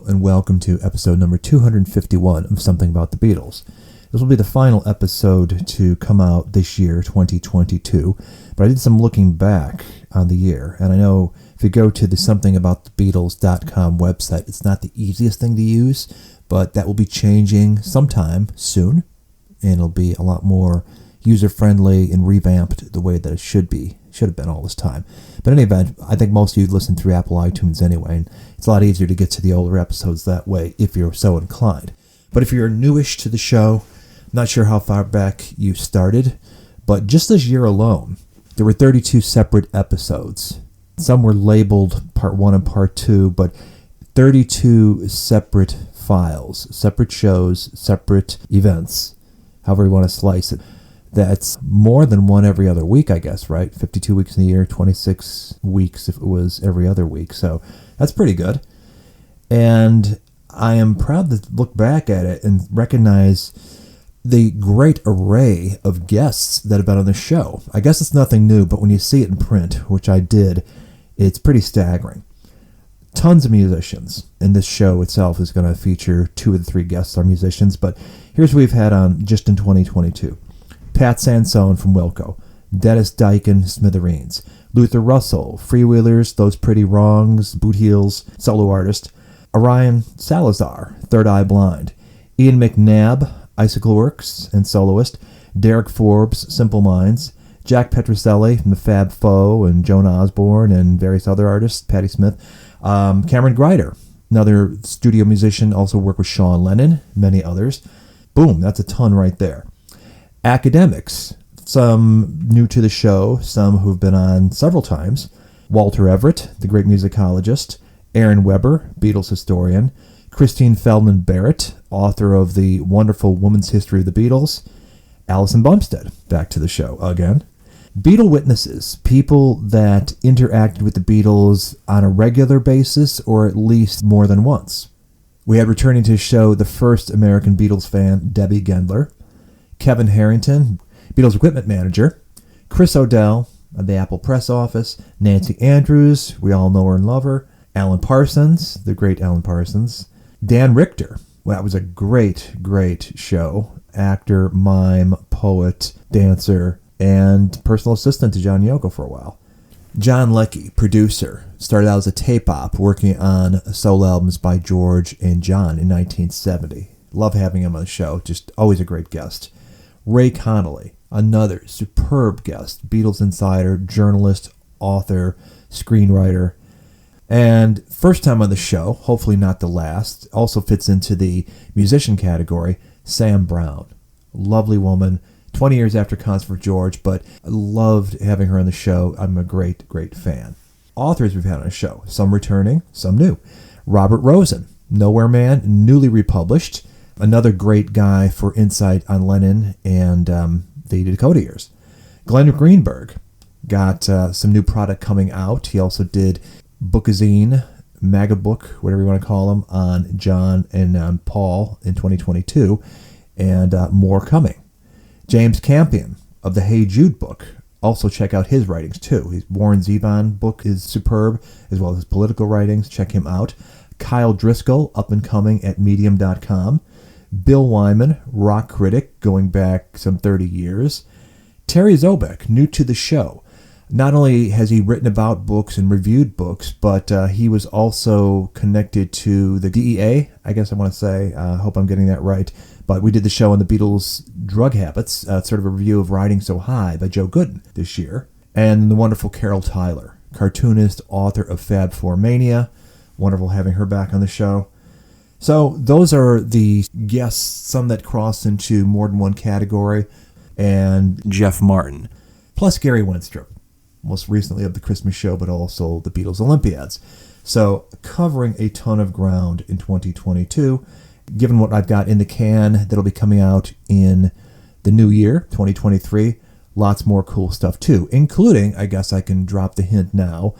and welcome to episode number 251 of Something About the Beatles. This will be the final episode to come out this year, 2022, but I did some looking back on the year, and I know if you go to the somethingaboutthebeatles.com website, it's not the easiest thing to use, but that will be changing sometime soon, and it'll be a lot more user-friendly and revamped the way that it should have been all this time. But in any event, I think most of you listen through Apple iTunes anyway, and it's a lot easier to get to the older episodes that way if you're so inclined. But if you're newish to the show, not sure how far back you started, but just this year alone, there were 32 separate episodes. Some were labeled Part 1 and Part 2, but 32 separate files, separate shows, separate events, however you want to slice it. That's more than one every other week, I guess, right? 52 weeks in a year, 26 weeks if it was every other week. So that's pretty good. And I am proud to look back at it and recognize the great array of guests that have been on the show. I guess it's nothing new, but when you see it in print, which I did, it's pretty staggering. Tons of musicians, and this show itself is going to feature 2 of the 3 guests are musicians, but here's what we've had on just in 2022. Pat Sansone from Wilco, Dennis Dykin, Smithereens, Luther Russell, Freewheelers, Those Pretty Wrongs, Boot Heels, solo artist, Orion Salazar, Third Eye Blind, Ian McNabb, Icicle Works and soloist, Derek Forbes, Simple Minds, Jack Petroselli from the Fab Four and Joan Osborne and various other artists, Patti Smith, Cameron Greider, another studio musician, also worked with Sean Lennon, many others. Boom, that's a ton right there. Academics, some new to the show, some who've been on several times. Walter Everett, the great musicologist, Aaron Webber, Beatles historian, Christine Feldman Barrett, author of the wonderful Woman's History of the Beatles, Alison Bumstead, back to the show again. Beatle witnesses, people that interacted with the Beatles on a regular basis or at least more than once. We had returning to the show the first American Beatles fan, Debbie Gendler, Kevin Harrington, Beatles equipment manager, Chris O'Dell of the Apple Press Office, Nancy Andrews, we all know her and love her, Alan Parsons, the great Alan Parsons, Dan Richter. Well, that was a great, great show. Actor, mime, poet, dancer, and personal assistant to John Yoko for a while. John Leckie, producer, started out as a tape op working on solo albums by George and John in 1970. Love having him on the show, just always a great guest. Ray Connolly, another superb guest, Beatles insider, journalist, author, screenwriter, and first time on the show, hopefully not the last, also fits into the musician category, Sam Brown. Lovely woman, 20 years after Concert for George, but I loved having her on the show. I'm a great, great fan. Authors we've had on the show, some returning, some new. Robert Rosen, Nowhere Man, newly republished. Another great guy for insight on Lennon and the Dakota years. Glenn Greenberg got some new product coming out. He also did Bookazine, Magabook, whatever you want to call them, on John and on Paul in 2022, and more coming. James Campion of the Hey Jude book. Also check out his writings too. His Warren Zevon book is superb, as well as his political writings. Check him out. Kyle Driscoll, up and coming at medium.com. Bill Wyman, rock critic, going back some 30 years. Terry Zobeck, new to the show. Not only has he written about books and reviewed books, but he was also connected to the DEA, I guess I want to say. I hope I'm getting that right. But we did the show on the Beatles' drug habits, sort of a review of Riding So High by Joe Gooden this year. And the wonderful Carol Tyler, cartoonist, author of Fab Four Mania. Wonderful having her back on the show. So those are the guests, some that cross into more than one category, and Jeff Martin, plus Gary Winstrup, most recently of the Christmas show, but also the Beatles Olympiads. So covering a ton of ground in 2022, given what I've got in the can that'll be coming out in the new year, 2023, lots more cool stuff too, including, I guess I can drop the hint now,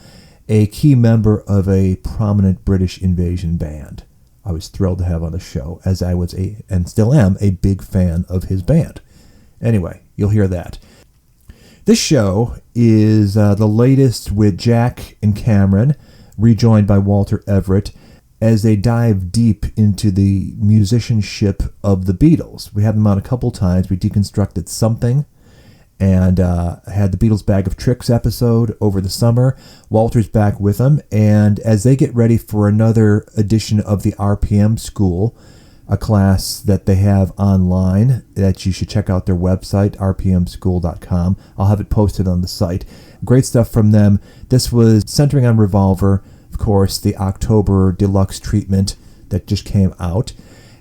a key member of a prominent British invasion band. I was thrilled to have on the show, as I was and still am, a big fan of his band. Anyway, you'll hear that. This show is the latest with Jack and Cameron, rejoined by Walter Everett. as they dive deep into the musicianship of the Beatles. We had them on a couple times. We deconstructed Something and had the Beatles Bag of Tricks episode over the summer. Walter's back with them, and as they get ready for another edition of the RPM School, a class that they have online that you should check out their website, rpmschool.com. I'll have it posted on the site. Great stuff from them. This was centering on Revolver, of course, the October deluxe treatment that just came out.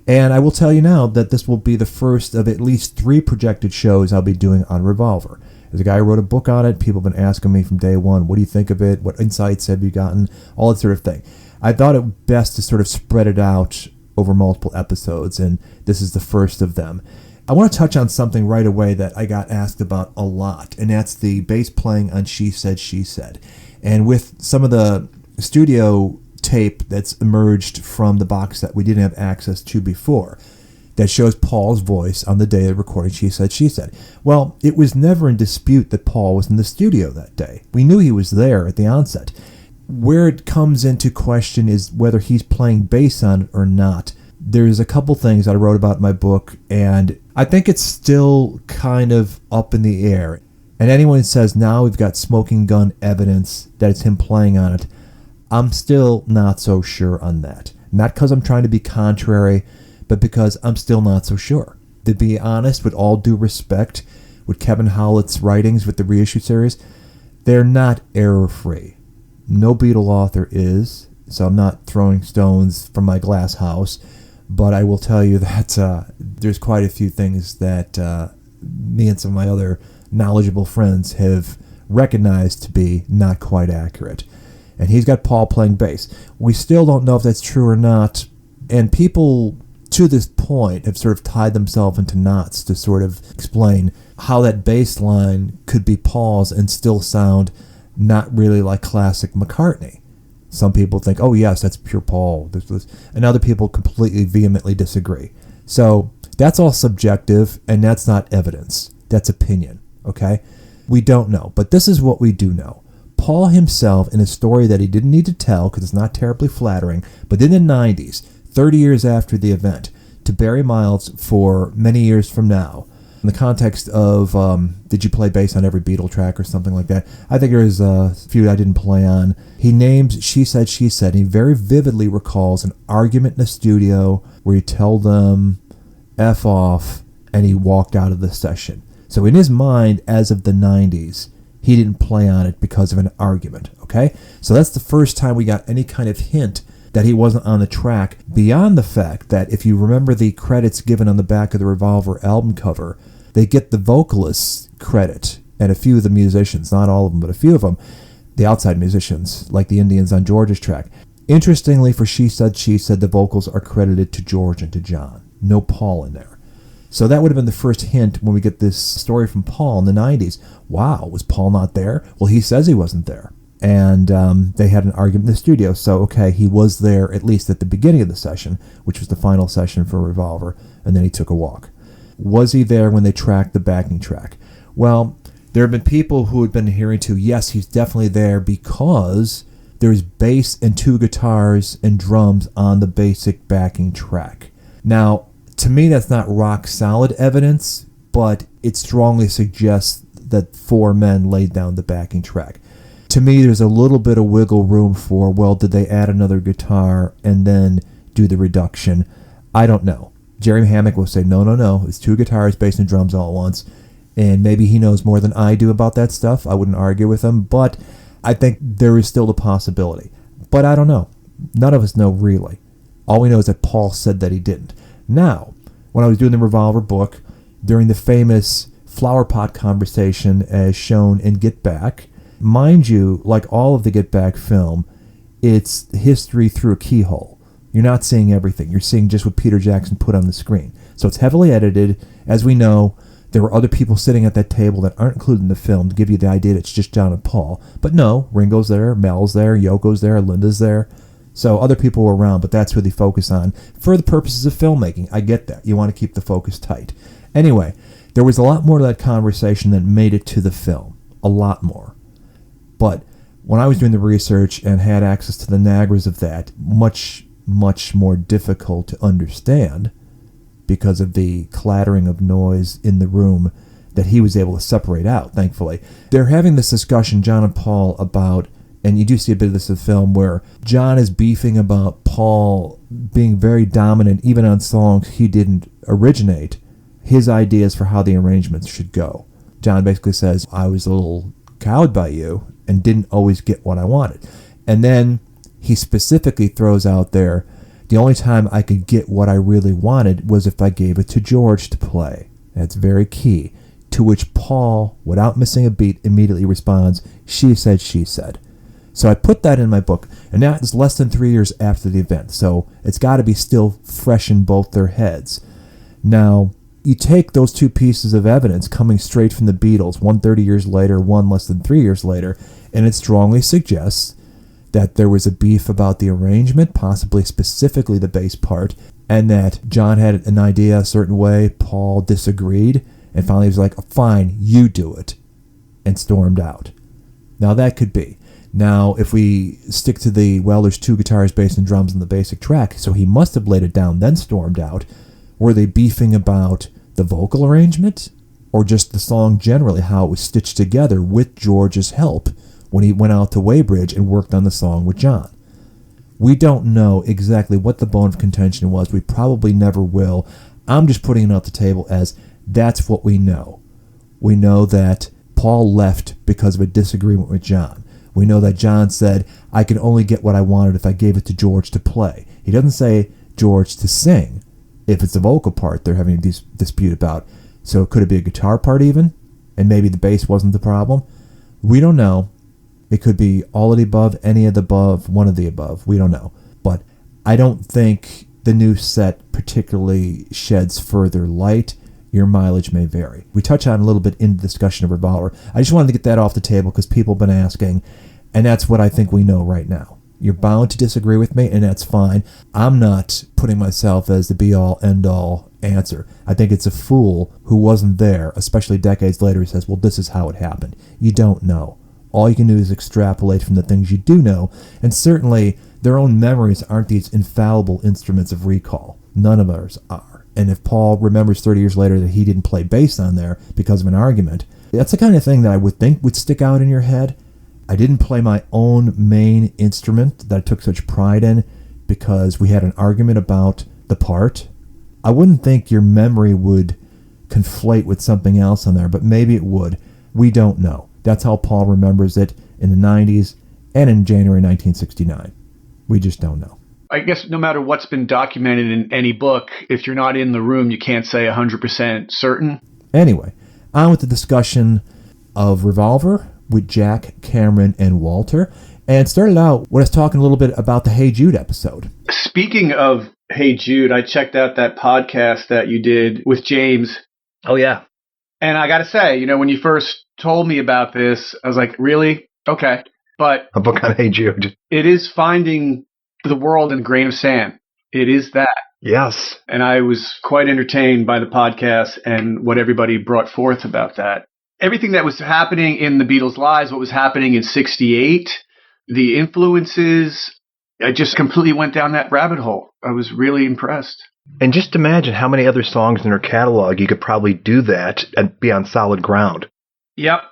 And I will tell you now that this will be the first of at least 3 projected shows I'll be doing on Revolver. There's a guy who wrote a book on it. People have been asking me from day one, what do you think of it? What insights have you gotten? All that sort of thing. I thought it best to sort of spread it out over multiple episodes, and this is the first of them. I want to touch on something right away that I got asked about a lot, and that's the bass playing on She Said, She Said. And with some of the studio tape that's emerged from the box that we didn't have access to before, that shows Paul's voice on the day of recording She Said, She Said. Well, it was never in dispute that Paul was in the studio that day. We knew he was there at the onset. Where it comes into question is whether he's playing bass on it or not. There's a couple things I wrote about in my book, and I think it's still kind of up in the air. And anyone who says now we've got smoking gun evidence that it's him playing on it, I'm still not so sure on that. Not because I'm trying to be contrary, but because I'm still not so sure. To be honest, with all due respect, with Kevin Howlett's writings with the reissue series, they're not error-free. No Beatle author is, so I'm not throwing stones from my glass house, but I will tell you that there's quite a few things that me and some of my other knowledgeable friends have recognized to be not quite accurate. And he's got Paul playing bass. We still don't know if that's true or not, and people to this point have sort of tied themselves into knots to sort of explain how that bass line could be Paul's and still sound not really like classic McCartney. Some people think, oh yes, that's pure Paul. And other people completely vehemently disagree. So that's all subjective, and that's not evidence. That's opinion, okay? We don't know, but this is what we do know. Paul himself, in a story that he didn't need to tell because it's not terribly flattering, but in the 90s, 30 years after the event, to Barry Miles for many years from now, in the context of, did you play bass on every Beatle track or something like that? I think there's a few I didn't play on. He names She Said, She Said. He very vividly recalls an argument in the studio where he told them, F off, and he walked out of the session. So in his mind, as of the 90s, he didn't play on it because of an argument, okay? So that's the first time we got any kind of hint that he wasn't on the track, beyond the fact that if you remember the credits given on the back of the Revolver album cover, they get the vocalist's credit and a few of the musicians, not all of them, but a few of them, the outside musicians, like the Indians on George's track. Interestingly, for She Said, the vocals are credited to George and to John. No Paul in there. So that would have been the first hint when we get this story from Paul in the 90s. Wow, was Paul not there? Well, he says he wasn't there. And they had an argument in the studio. So, okay, he was there at least at the beginning of the session, which was the final session for Revolver, and then he took a walk. Was he there when they tracked the backing track? Well, there have been people who had been adhering to, yes, he's definitely there because there's bass and 2 guitars and drums on the basic backing track. Now, to me, that's not rock solid evidence, but it strongly suggests that 4 men laid down the backing track. To me, there's a little bit of wiggle room for, well, did they add another guitar and then do the reduction? I don't know. Jerry Hammack will say, no, it's 2 guitars, bass, and drums all at once. And maybe he knows more than I do about that stuff. I wouldn't argue with him, but I think there is still the possibility. But I don't know. None of us know really. All we know is that Paul said that he didn't. Now, when I was doing the Revolver book, during the famous flower pot conversation as shown in Get Back, mind you, like all of the Get Back film, it's history through a keyhole. You're not seeing everything. You're seeing just what Peter Jackson put on the screen. So it's heavily edited. As we know, there were other people sitting at that table that aren't included in the film to give you the idea that it's just John and Paul. But no, Ringo's there, Mel's there, Yoko's there, Linda's there. So other people were around, but that's who they focus on. For the purposes of filmmaking, I get that. You want to keep the focus tight. Anyway, there was a lot more to that conversation that made it to the film. A lot more. But when I was doing the research and had access to the Niagaras of that, much much more difficult to understand because of the clattering of noise in the room that he was able to separate out, thankfully. They're having this discussion, John and Paul, about, and you do see a bit of this in the film, where John is beefing about Paul being very dominant, even on songs he didn't originate, his ideas for how the arrangements should go. John basically says, I was a little cowed by you and didn't always get what I wanted. And then he specifically throws out there, the only time I could get what I really wanted was if I gave it to George to play. That's very key. To which Paul, without missing a beat, immediately responds, she said, she said. So I put that in my book, and now it's less than 3 years after the event, so it's got to be still fresh in both their heads. Now, you take those two pieces of evidence coming straight from the Beatles, one 30 years later, one less than 3 years later, and it strongly suggests that there was a beef about the arrangement, possibly specifically the bass part, and that John had an idea a certain way, Paul disagreed, and finally he was like, fine, you do it, and stormed out. Now that could be. Now, if we stick to there's 2 guitars, bass, and drums in the basic track, so he must have laid it down, then stormed out. Were they beefing about the vocal arrangement, or just the song generally, how it was stitched together with George's help when he went out to Weybridge and worked on the song with John? We don't know exactly what the bone of contention was. We probably never will. I'm just putting it out the table as that's what we know. We know that Paul left because of a disagreement with John. We know that John said, I can only get what I wanted if I gave it to George to play. He doesn't say George to sing. If it's a vocal part they're having a dispute about. So could it be a guitar part even? And maybe the bass wasn't the problem? We don't know. It could be all of the above, any of the above, one of the above. We don't know. But I don't think the new set particularly sheds further light. Your mileage may vary. We touch on a little bit in the discussion of Revolver. I just wanted to get that off the table because people have been asking, and that's what I think we know right now. You're bound to disagree with me, and that's fine. I'm not putting myself as the be-all, end-all answer. I think it's a fool who wasn't there, especially decades later, who says, well, this is how it happened. You don't know. All you can do is extrapolate from the things you do know, and certainly their own memories aren't these infallible instruments of recall. None of ours are. And if Paul remembers 30 years later that he didn't play bass on there because of an argument, that's the kind of thing that I would think would stick out in your head. I didn't play my own main instrument that I took such pride in because we had an argument about the part. I wouldn't think your memory would conflate with something else on there, but maybe it would. We don't know. That's how Paul remembers it in the 90s and in January 1969. We just don't know. I guess no matter what's been documented in any book, if you're not in the room, you can't say 100% certain. Anyway, on with the discussion of Revolver with Jack, Cameron, and Walter. And started out with us talking a little bit about the Hey Jude episode. Speaking of Hey Jude, I checked out that podcast that you did with James. Oh, yeah. And I got to say, when you first told me about this, I was like, really? Okay. But a book on Hey Jude. It is finding the world in a grain of sand. It is that. Yes. And I was quite entertained by the podcast and what everybody brought forth about that. Everything that was happening in the Beatles' lives, what was happening in 68, the influences, I just completely went down that rabbit hole. I was really impressed. And just imagine how many other songs in her catalog you could probably do that and be on solid ground. Yep.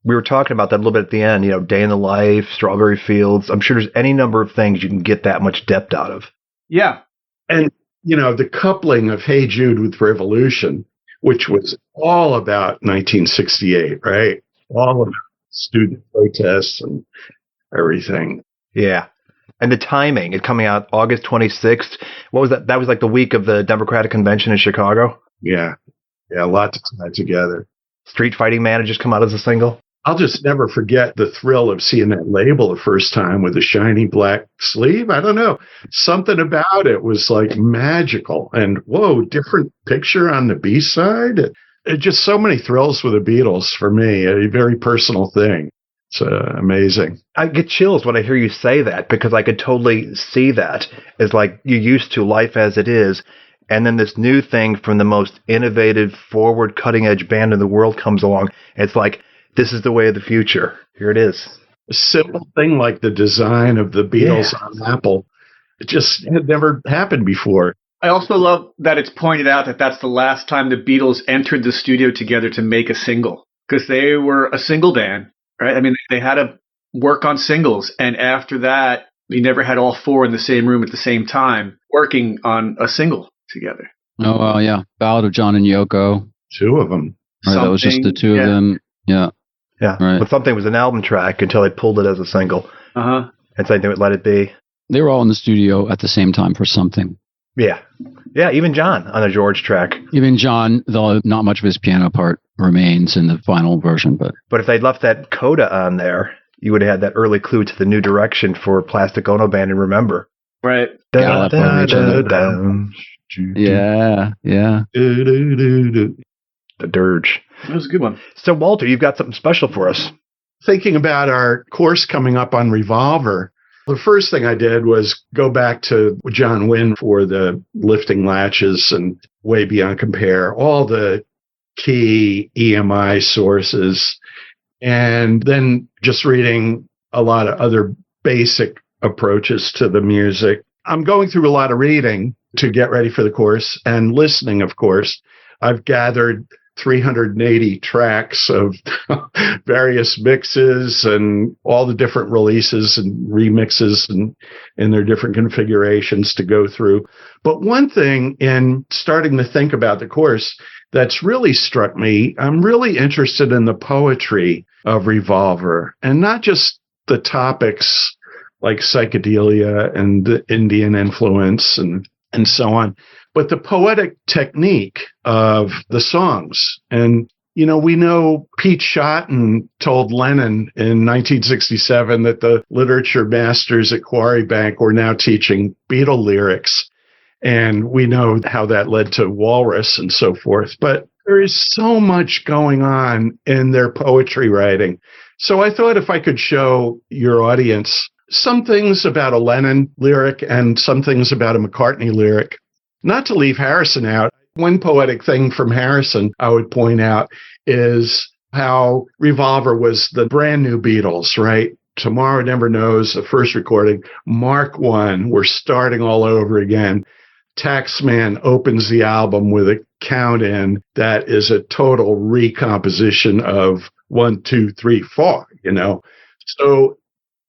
We were talking about that a little bit at the end, Day in the Life, Strawberry Fields. I'm sure there's any number of things you can get that much depth out of. Yeah. And, the coupling of Hey Jude with Revolution, which was all about 1968, right? All about student protests and everything. Yeah. And the timing, it coming out August 26th. What was that? That was like the week of the Democratic Convention in Chicago? Yeah. Yeah, a lot to tie together. Street Fighting Man had just come out as a single. I'll just never forget the thrill of seeing that label the first time with a shiny black sleeve. I don't know. Something about it was like magical. And whoa, different picture on the B-side. Just so many thrills with the Beatles for me. A very personal thing. It's amazing. I get chills when I hear you say that because I could totally see that as like you used to life as it is. And then this new thing from the most innovative, forward, cutting-edge band in the world comes along. It's like, this is the way of the future. Here it is. A simple thing like the design of the Beatles on Apple It just had never happened before. I also love that it's pointed out that that's the last time the Beatles entered the studio together to make a single, because they were a single band, right? I mean, they had to work on singles, and after that, they never had all four in the same room at the same time working on a single together. Oh, well, yeah. Ballad of John and Yoko. Two of them. Right, that was just the two of them. Yeah. Yeah. Right. But Something was an album track until they pulled it as a single. Uh-huh. And so they would Let It Be. They were all in the studio at the same time for Something. Yeah. Yeah, even John on the George track. Even John, though not much of his piano part remains in the final version. But if they'd left that coda on there, you would have had that early clue to the new direction for Plastic Ono Band and Remember. Right. Gallop over each other. Yeah. The dirge. That was a good one. So, Walter, you've got something special for us. Thinking about our course coming up on Revolver, the first thing I did was go back to John Wynne for the Lifting Latches and Way Beyond Compare, all the key EMI sources, and then just reading a lot of other basic approaches to the music. I'm going through a lot of reading to get ready for the course and listening, of course. I've gathered 380 tracks of various mixes and all the different releases and remixes and in their different configurations to go through. But one thing in starting to think about the course that's really struck me, I'm really interested in the poetry of Revolver, and not just the topics like psychedelia and the Indian influence and so on, but the poetic technique of the songs. And, you know, we know Pete Shotton told Lennon in 1967 that the literature masters at Quarry Bank were now teaching Beatle lyrics. And we know how that led to Walrus and so forth. But there is so much going on in their poetry writing. So I thought if I could show your audience some things about a Lennon lyric and some things about a McCartney lyric, not to leave Harrison out. One poetic thing from Harrison I would point out is how Revolver was the brand new Beatles, right? Tomorrow Never Knows, the first recording, Mark I, we're starting all over again. Taxman opens the album with a count in that is a total recomposition of 1, 2, 3, 4, you know. So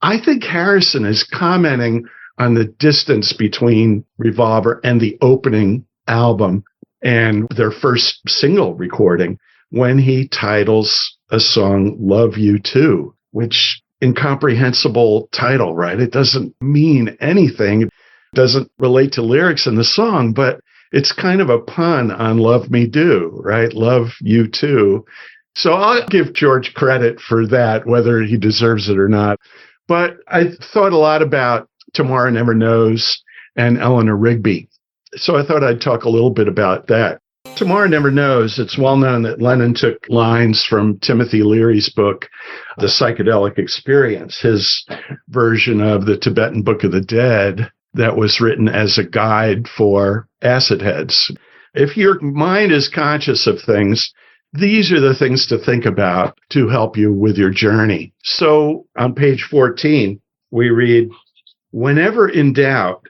I think Harrison is commenting on the distance between Revolver and the opening album and their first single recording when he titles a song Love You Too, which incomprehensible title, right? It doesn't mean anything. It doesn't relate to lyrics in the song, but it's kind of a pun on Love Me Do, right? Love You Too. So I'll give George credit for that, whether he deserves it or not. But I thought a lot about Tomorrow Never Knows and Eleanor Rigby. So I thought I'd talk a little bit about that. Tomorrow Never Knows, it's well known that Lennon took lines from Timothy Leary's book, The Psychedelic Experience, his version of the Tibetan Book of the Dead that was written as a guide for acid heads. If your mind is conscious of things, these are the things to think about to help you with your journey. So on page 14, we read, whenever in doubt,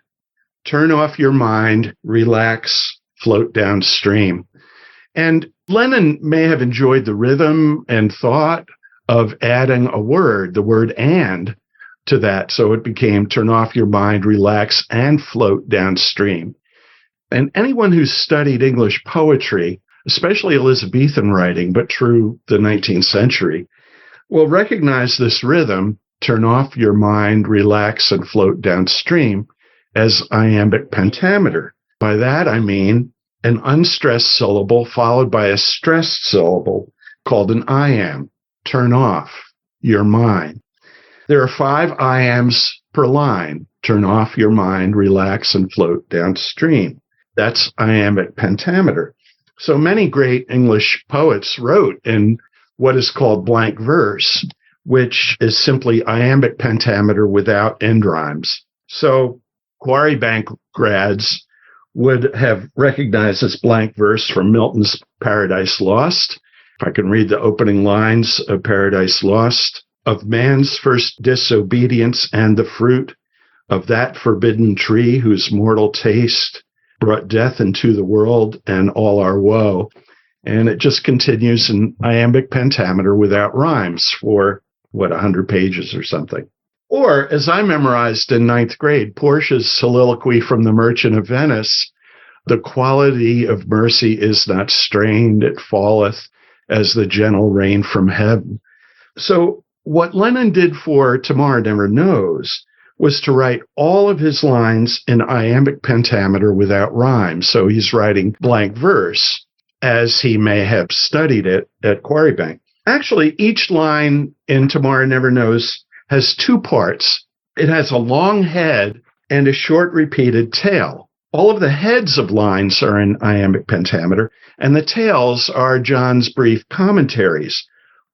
turn off your mind, relax, float downstream. And Lennon may have enjoyed the rhythm and thought of adding a word, the word and, to that. So it became turn off your mind, relax, and float downstream. And anyone who's studied English poetry, especially Elizabethan writing, but through the 19th century, will recognize this rhythm, turn off your mind, relax, and float downstream, as iambic pentameter. By that, I mean an unstressed syllable followed by a stressed syllable called an iamb. Turn off your mind. There are 5 iambs per line. Turn off your mind, relax, and float downstream. That's iambic pentameter. So many great English poets wrote in what is called blank verse, which is simply iambic pentameter without end rhymes. So Quarry Bank grads would have recognized this blank verse from Milton's Paradise Lost. If I can read the opening lines of Paradise Lost. Of man's first disobedience and the fruit, of that forbidden tree whose mortal taste brought death into the world and all our woe. And it just continues in iambic pentameter without rhymes for, 100 pages or something. Or, as I memorized in ninth grade, Portia's soliloquy from The Merchant of Venice, the quality of mercy is not strained, it falleth as the gentle rain from heaven. So what Lennon did for Tomorrow Never Knows was to write all of his lines in iambic pentameter without rhyme. So he's writing blank verse as he may have studied it at Quarrybank. Actually, each line in Tomorrow Never Knows has two parts. It has a long head and a short repeated tail. All of the heads of lines are in iambic pentameter, and the tails are John's brief commentaries,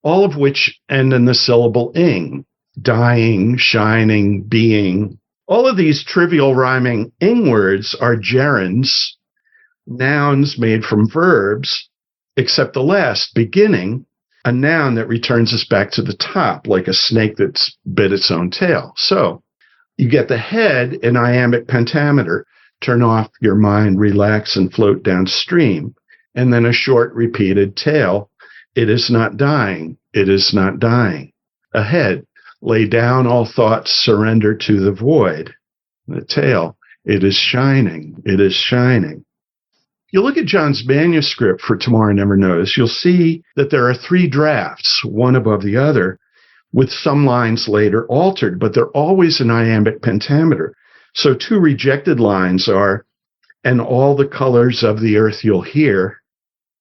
all of which end in the syllable ing. Dying, shining, being. All of these trivial rhyming ing words are gerunds, nouns made from verbs, except the last, beginning, a noun that returns us back to the top, like a snake that's bit its own tail. So you get the head in iambic pentameter, turn off your mind, relax, and float downstream, and then a short repeated tail, it is not dying, it is not dying. A head, lay down all thoughts, surrender to the void. The tail, it is shining, it is shining. You look at John's manuscript for Tomorrow Never Knows, you'll see that there are three drafts, one above the other, with some lines later altered, but they're always in iambic pentameter. So two rejected lines are, and all the colors of the earth you'll hear,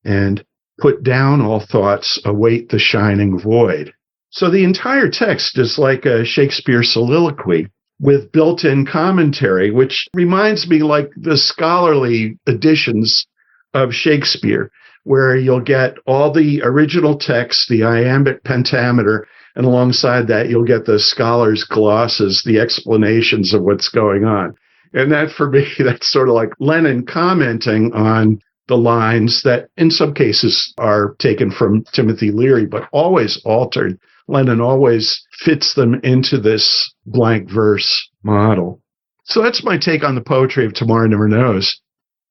and put down all thoughts, await the shining void. So the entire text is like a Shakespeare soliloquy with built-in commentary, which reminds me like the scholarly editions of Shakespeare, where you'll get all the original text, the iambic pentameter, and alongside that, you'll get the scholar's glosses, the explanations of what's going on. And that, for me, that's sort of like Lennon commenting on the lines that in some cases are taken from Timothy Leary, but always altered. Lennon always fits them into this blank verse model. So that's my take on the poetry of Tomorrow Never Knows.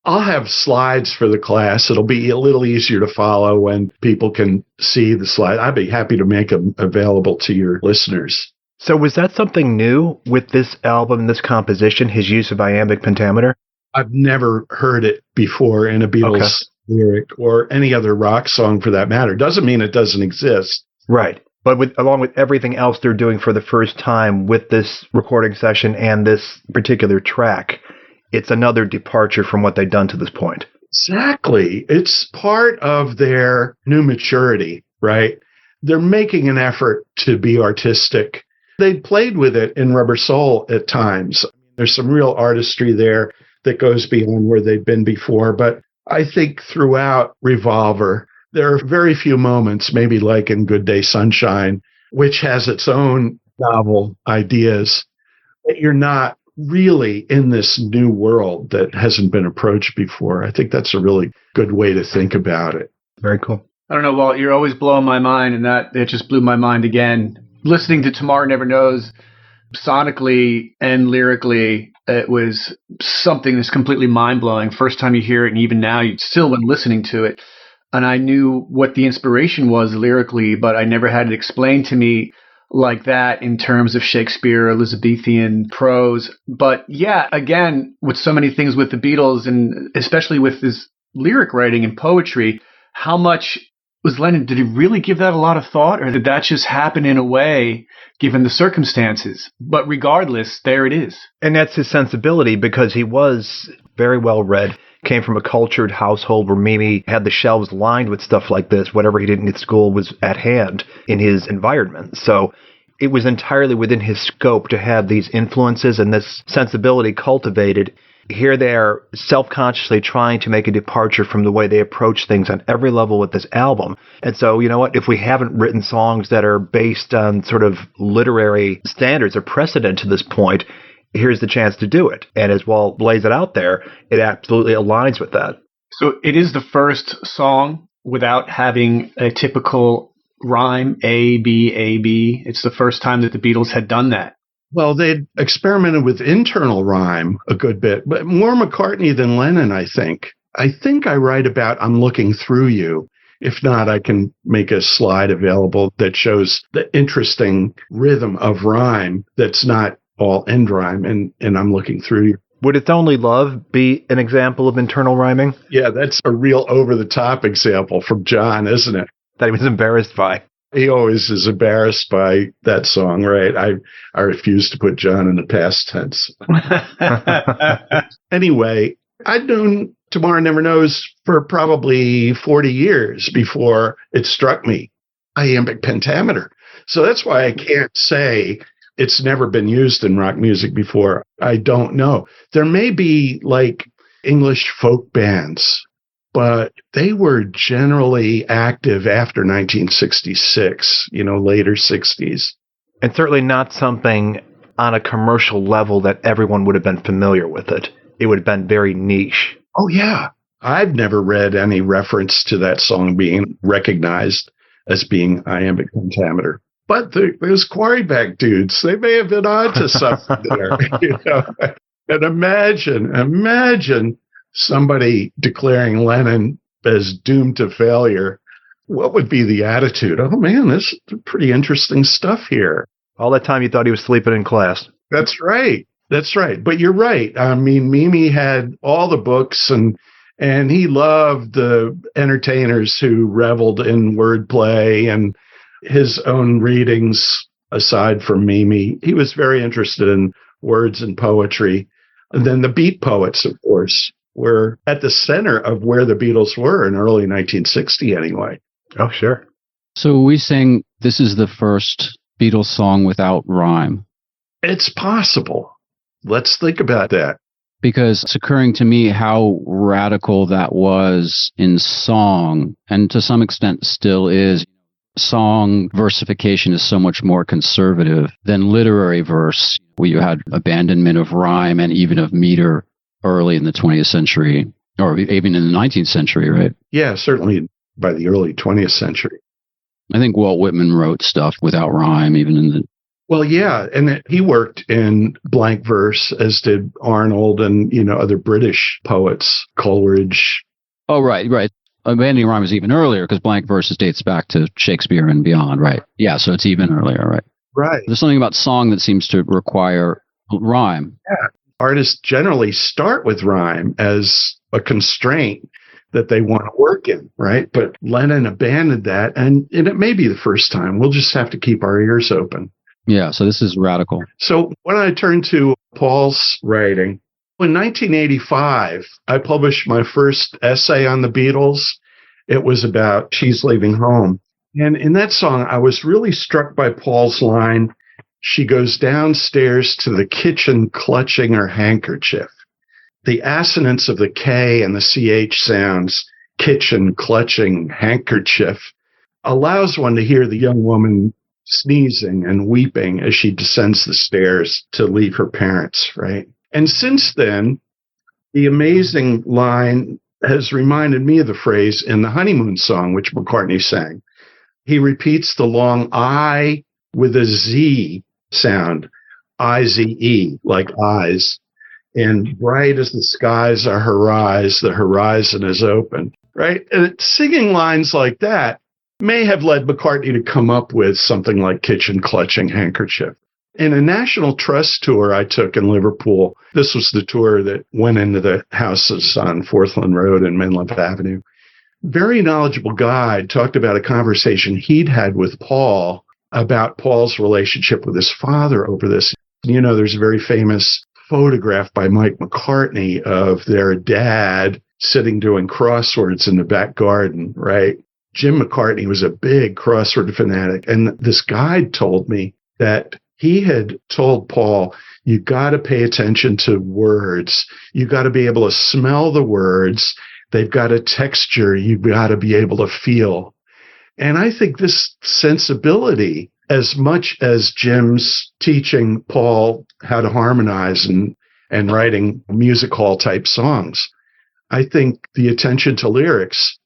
I'll have slides for the class. It'll be a little easier to follow when people can see the slide. I'd be happy to make them available to your listeners. So was that something new with this album, this composition, his use of iambic pentameter? I've never heard it before in a Beatles lyric or any other rock song for that matter. Doesn't mean it doesn't exist. Right. But along with everything else they're doing for the first time with this recording session and this particular track, it's another departure from what they've done to this point. Exactly. It's part of their new maturity, right? They're making an effort to be artistic. They played with it in Rubber Soul at times. There's some real artistry there that goes beyond where they've been before. But I think throughout Revolver, there are very few moments, maybe like in Good Day Sunshine, which has its own novel ideas, that you're not really in this new world that hasn't been approached before. I think that's a really good way to think about it. Very cool. I don't know, Walt, you're always blowing my mind, and that it just blew my mind again. Listening to Tomorrow Never Knows, sonically and lyrically, it was something that's completely mind-blowing. First time you hear it, and even now, you still when listening to it. And I knew what the inspiration was lyrically, but I never had it explained to me like that in terms of Shakespeare, Elizabethan prose. But yeah, again, with so many things with the Beatles, and especially with his lyric writing and poetry, how much was Lennon, did he really give that a lot of thought, or did that just happen in a way given the circumstances? But regardless, there it is. And that's his sensibility, because he was very well read, came from a cultured household where maybe had the shelves lined with stuff like this. Whatever he didn't get at school was at hand in his environment. So it was entirely within his scope to have these influences and this sensibility cultivated. Here they are self-consciously trying to make a departure from the way they approach things on every level with this album. And so, you know what, if we haven't written songs that are based on sort of literary standards or precedent to this point, here's the chance to do it. And as Walt lays it out there, it absolutely aligns with that. So it is the first song without having a typical rhyme, A, B, A, B. It's the first time that the Beatles had done that. Well, they'd experimented with internal rhyme a good bit, but more McCartney than Lennon, I think. I think I write about I'm looking through you. If not, I can make a slide available that shows the interesting rhythm of rhyme that's not all end rhyme, and I'm looking through you. Would It's Only Love be an example of internal rhyming? Yeah, that's a real over-the-top example from John, isn't it? That he was embarrassed by. He always is embarrassed by that song, right? I refuse to put John in the past tense. Anyway, I'd known Tomorrow Never Knows for probably 40 years before it struck me, iambic pentameter. So that's why I can't say it's never been used in rock music before. I don't know. There may be like English folk bands, but they were generally active after 1966, later 60s. And certainly not something on a commercial level that everyone would have been familiar with it. It would have been very niche. Oh, yeah. I've never read any reference to that song being recognized as being iambic pentameter. But those Quarryback dudes, they may have been onto something there. And imagine somebody declaring Lennon as doomed to failure. What would be the attitude? Oh, man, this is pretty interesting stuff here. All that time you thought he was sleeping in class. That's right. But you're right. I mean, Mimi had all the books, and he loved the entertainers who reveled in wordplay and his own readings. Aside from Mimi, he was very interested in words and poetry. And then the Beat Poets, of course, were at the center of where the Beatles were in early 1960 anyway. Oh, sure. So we saying this is the first Beatles song without rhyme? It's possible. Let's think about that. Because it's occurring to me how radical that was in song, and to some extent still is. Song versification is so much more conservative than literary verse, where you had abandonment of rhyme and even of meter early in the 20th century, or even in the 19th century, right? Yeah, certainly by the early 20th century. I think Walt Whitman wrote stuff without rhyme, even in the... Well, yeah, and he worked in blank verse, as did Arnold and, other British poets, Coleridge. Oh, right. Abandoning rhyme is even earlier because blank verses dates back to Shakespeare and beyond, right? Yeah, so it's even earlier, right? Right. There's something about song that seems to require rhyme. Yeah. Artists generally start with rhyme as a constraint that they want to work in, right? But Lennon abandoned that, and it may be the first time. We'll just have to keep our ears open. Yeah, so this is radical. So when I turn to Paul's writing, in 1985, I published my first essay on the Beatles. It was about She's Leaving Home. And in that song, I was really struck by Paul's line, she goes downstairs to the kitchen clutching her handkerchief. The assonance of the K and the CH sounds, kitchen, clutching, handkerchief, allows one to hear the young woman sneezing and weeping as she descends the stairs to leave her parents, right? And since then, the amazing line has reminded me of the phrase in the Honeymoon song, which McCartney sang. He repeats the long I with a Z sound, I-Z-E, like eyes. And bright as the skies are her eyes, the horizon is open, right? And singing lines like that may have led McCartney to come up with something like Kitchen Clutching Handkerchief. In a National Trust tour I took in Liverpool, this was the tour that went into the houses on Forthland Road and Menlip Avenue. Very knowledgeable guide talked about a conversation he'd had with Paul about Paul's relationship with his father over this. There's a very famous photograph by Mike McCartney of their dad sitting doing crosswords in the back garden, right? Jim McCartney was a big crossword fanatic. And this guide told me that he had told Paul, you got to pay attention to words. You got to be able to smell the words. They've got a texture. You've got to be able to feel. And I think this sensibility, as much as Jim's teaching Paul how to harmonize and writing music hall type songs, I think the attention to lyrics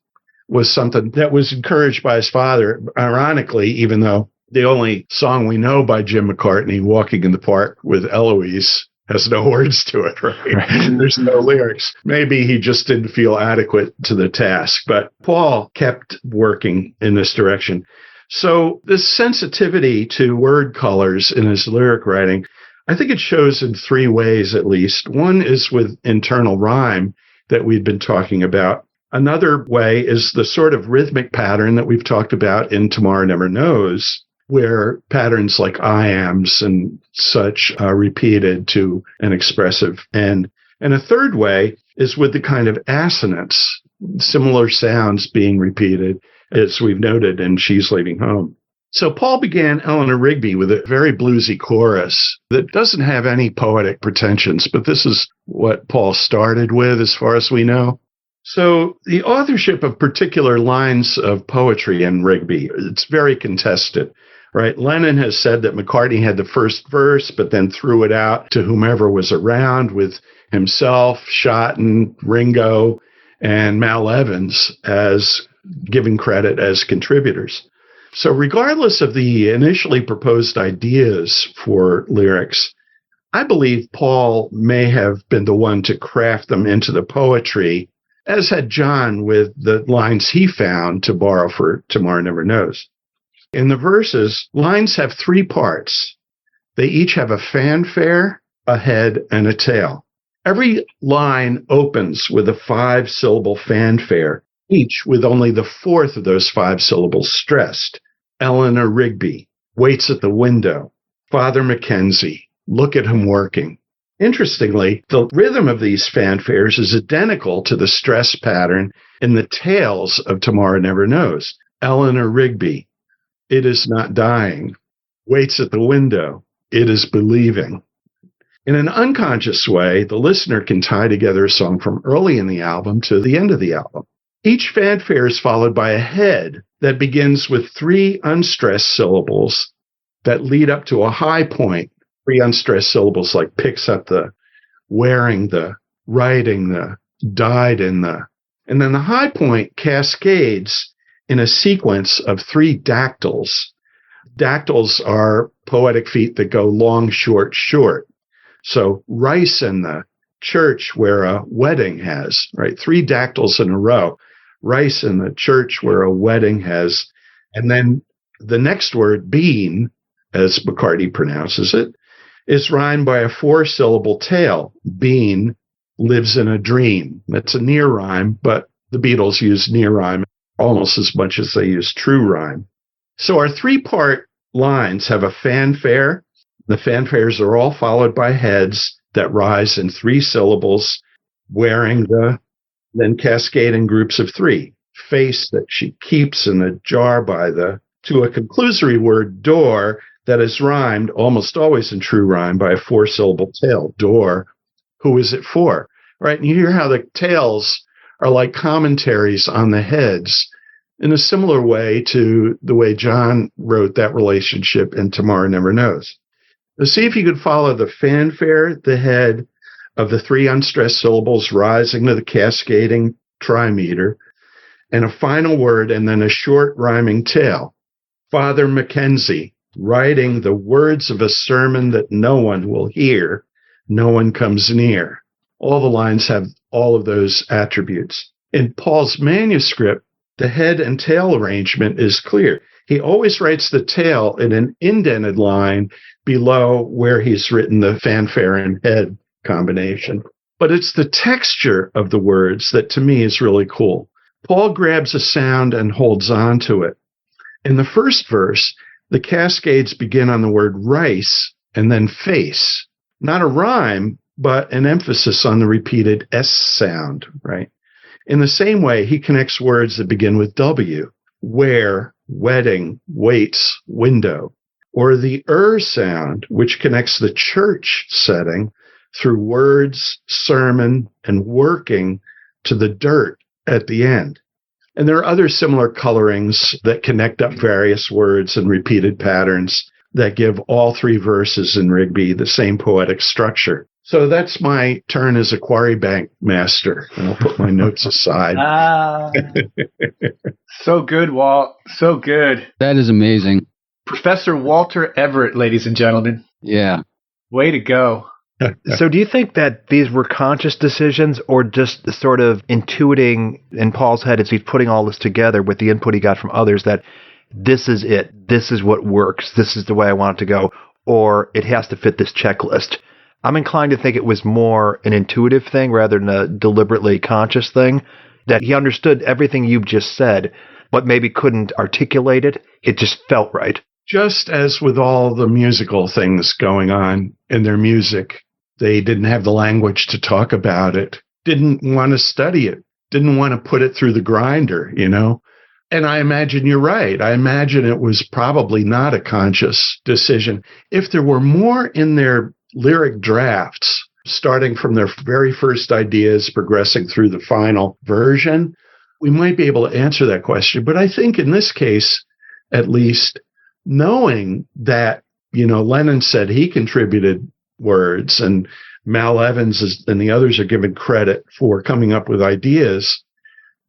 was something that was encouraged by his father, ironically, even though The only song we know by Jim McCartney, Walking in the Park with Eloise, has no words to it, right? There's no lyrics. Maybe he just didn't feel adequate to the task, but Paul kept working in this direction. So this sensitivity to word colors in his lyric writing, I think it shows in three ways at least. One is with internal rhyme that we've been talking about. Another way is the sort of rhythmic pattern that we've talked about in Tomorrow Never Knows, where patterns like I-ams and such are repeated to an expressive end. And a third way is with the kind of assonance, similar sounds being repeated, as we've noted in She's Leaving Home. So Paul began Eleanor Rigby with a very bluesy chorus that doesn't have any poetic pretensions, but this is what Paul started with as far as we know. So the authorship of particular lines of poetry in Rigby, it's very contested, right? Lennon has said that McCartney had the first verse, but then threw it out to whomever was around, with himself, Shotten, Ringo, and Mal Evans as giving credit as contributors. So regardless of the initially proposed ideas for lyrics, I believe Paul may have been the one to craft them into the poetry, as had John with the lines he found to borrow for Tomorrow Never Knows. In the verses, lines have three parts. They each have a fanfare, a head, and a tail. Every line opens with a 5-syllable fanfare, each with only the fourth of those 5 syllables stressed. Eleanor Rigby waits at the window. Father Mackenzie, look at him working. Interestingly, the rhythm of these fanfares is identical to the stress pattern in the tails of Tomorrow Never Knows. Eleanor Rigby, it is not dying. Waits at the window. It is believing. In an unconscious way, the listener can tie together a song from early in the album to the end of the album. Each fanfare is followed by a head that begins with 3 unstressed syllables that lead up to a high point. 3 unstressed syllables like picks up the, wearing the, writing the, died in the. And then the high point cascades in a sequence of 3 dactyls. Dactyls are poetic feet that go long, short, short. So rice in the church where a wedding has, right? 3 dactyls in a row. Rice in the church where a wedding has. And then the next word, bean, as McCartney pronounces it, is rhymed by a 4-syllable tail. Bean lives in a dream. That's a near rhyme, but the Beatles use near rhyme almost as much as they use true rhyme. So our 3-part lines have a fanfare. The fanfares are all followed by heads that rise in 3 syllables, wearing the, then cascade in groups of 3. Face that she keeps in a jar by the, to a conclusory word, door, that is rhymed almost always in true rhyme by a 4-syllable tail. Door, who is it for? Right? And you hear how the tails are like commentaries on the heads in a similar way to the way John wrote that relationship in Tomorrow Never Knows. Now see if you could follow the fanfare, the head of the 3 unstressed syllables rising to the cascading trimeter, and a final word and then a short rhyming tail. Father Mackenzie, writing the words of a sermon that no one will hear, no one comes near. All the lines have all of those attributes. In Paul's manuscript, the head and tail arrangement is clear. He always writes the tail in an indented line below where he's written the fanfare and head combination. But it's the texture of the words that to me is really cool. Paul grabs a sound and holds on to it. In the first verse, the cascades begin on the word rice and then face. Not a rhyme, but an emphasis on the repeated S sound, right? In the same way, he connects words that begin with W. Where, wedding, waits, window. Or the sound, which connects the church setting through words, sermon, and working to the dirt at the end. And there are other similar colorings that connect up various words and repeated patterns that give all 3 verses in Rigby the same poetic structure. So that's my turn as a quarry bank master, and I'll put my notes aside. So good, Walt. So good. That is amazing. Professor Walter Everett, ladies and gentlemen. Yeah. Way to go. So do you think that these were conscious decisions or just sort of intuiting in Paul's head as he's putting all this together with the input he got from others that this is it, this is what works, this is the way I want it to go, or it has to fit this checklist? I'm inclined to think it was more an intuitive thing rather than a deliberately conscious thing, that he understood everything you've just said, but maybe couldn't articulate it. It just felt right. Just as with all the musical things going on in their music, they didn't have the language to talk about it, didn't want to study it, didn't want to put it through the grinder, you know? And I imagine you're right. I imagine it was probably not a conscious decision. If there were more in their lyric drafts, starting from their very first ideas, progressing through the final version, we might be able to answer that question. But I think in this case, at least, knowing that, you know, Lennon said he contributed words and Mal Evans and the others are given credit for coming up with ideas,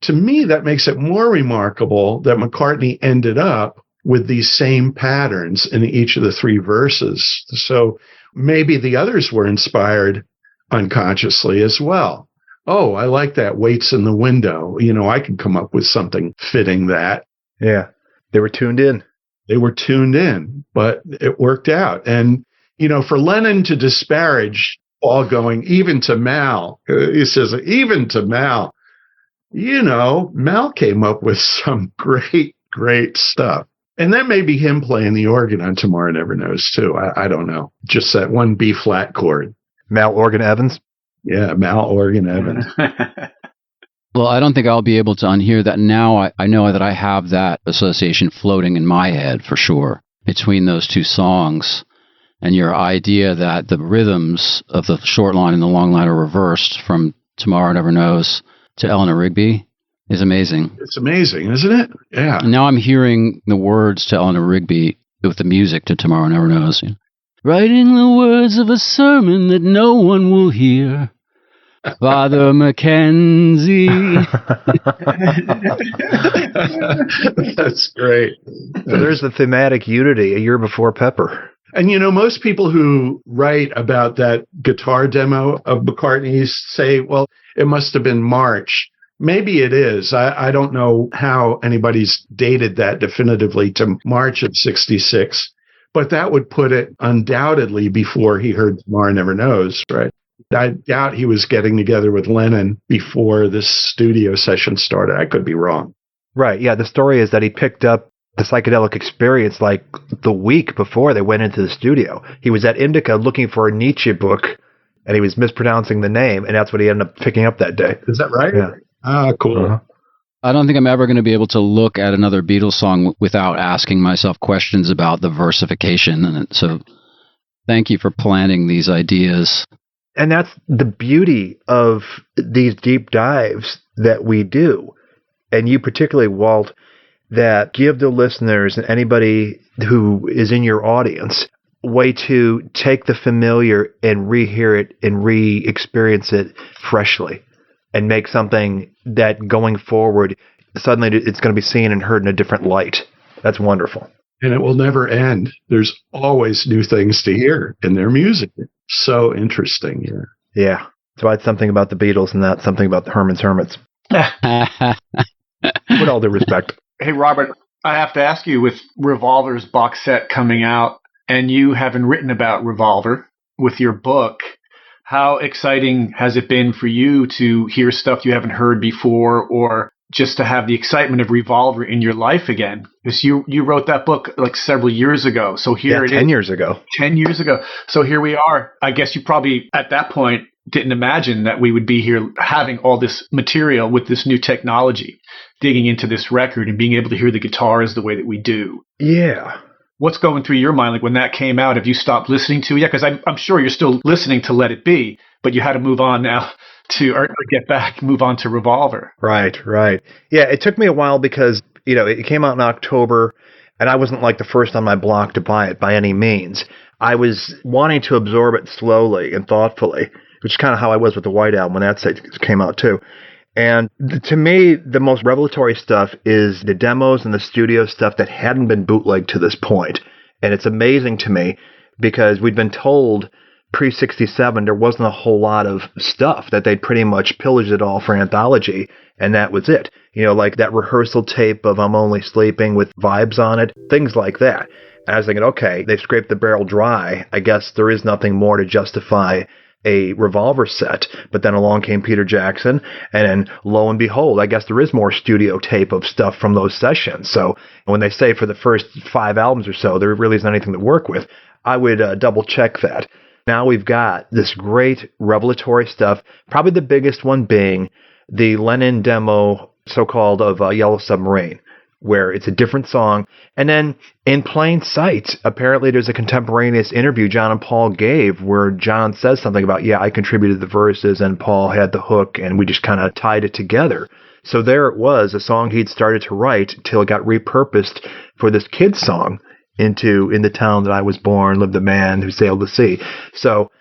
to me, that makes it more remarkable that McCartney ended up with these same patterns in each of the three verses. So maybe the others were inspired unconsciously as well. Oh, I like that. Waits in the window. You know, I can come up with something fitting that. Yeah. They were tuned in. They were tuned in, but it worked out. And, you know, for Lennon to disparage Paul going, even to Mal, he says, even to Mal, you know, Mal came up with some great, great stuff. And that may be him playing the organ on Tomorrow Never Knows, too. I don't know. Just that one B flat chord. Mal Organ Evans? Yeah, Mal Organ Evans. Well, I don't think I'll be able to unhear that now. I know that I have that association floating in my head for sure between those two songs, and your idea that the rhythms of the short line and the long line are reversed from Tomorrow Never Knows to Eleanor Rigby is amazing. It's amazing, isn't it? Yeah. And now I'm hearing the words to Eleanor Rigby with the music to Tomorrow Never Knows. Writing the words of a sermon that no one will hear. Father Mackenzie. That's great. So there's the thematic unity a year before Pepper. And, you know, most people who write about that guitar demo of McCartney's say, well, it must have been March. Maybe it is. I don't know how anybody's dated that definitively to March of 66, but that would put it undoubtedly before he heard Tomorrow Never Knows, right? I doubt he was getting together with Lennon before this studio session started. I could be wrong. Right. Yeah. The story is that he picked up the psychedelic experience like the week before they went into the studio. He was at Indica looking for a Nietzsche book, and he was mispronouncing the name, and that's what he ended up picking up that day. Is that right? Yeah. Ah, cool. Uh-huh. I don't think I'm ever going to be able to look at another Beatles song without asking myself questions about the versification. And so thank you for planting these ideas. And that's the beauty of these deep dives that we do. And you particularly, Walt, that give the listeners and anybody who is in your audience a way to take the familiar and rehear it and re-experience it freshly and make something that going forward, suddenly it's going to be seen and heard in a different light. That's wonderful. And it will never end. There's always new things to hear in their music. So interesting. Yeah. Yeah. So it's something about the Beatles and not something about the Herman's Hermits. With all due respect. Hey, Robert, I have to ask you, with Revolver's box set coming out and you having written about Revolver with your book, how exciting has it been for you to hear stuff you haven't heard before, or just to have the excitement of Revolver in your life again? Because you wrote that book like several years ago. So here it is. 10 years ago. 10 years ago. So here we are. I guess you probably at that point didn't imagine that we would be here having all this material with this new technology, digging into this record and being able to hear the guitars the way that we do. Yeah. What's going through your mind? Like when that came out, have you stopped listening to it? Yeah, because I'm sure you're still listening to Let It Be, but you had to move on now to, or get back, move on to Revolver. Right. Yeah, it took me a while because, you know, it came out in October, and I wasn't like the first on my block to buy it by any means. I was wanting to absorb it slowly and thoughtfully, which is kind of how I was with the White Album when that came out too. And to me, the most revelatory stuff is the demos and the studio stuff that hadn't been bootlegged to this point. And it's amazing to me because we'd been told pre-67 there wasn't a whole lot of stuff, that they'd pretty much pillaged it all for anthology, and that was it. Like that rehearsal tape of I'm Only Sleeping with vibes on it, things like that. And I was thinking, okay, they've scraped the barrel dry. I guess there is nothing more to justify a Revolver set. But then along came Peter Jackson, and then lo and behold, I guess there is more studio tape of stuff from those sessions. So when they say for the first 5 albums or so, there really isn't anything to work with, I would double check that. Now we've got this great revelatory stuff, probably the biggest one being the Lennon demo, so-called, of Yellow Submarine, where it's a different song. And then in plain sight, apparently there's a contemporaneous interview John and Paul gave where John says something about, I contributed the verses and Paul had the hook and we just kind of tied it together. So there it was, a song he'd started to write till it got repurposed for this kid's song into In the Town That I Was Born, Lived a Man Who Sailed the Sea. So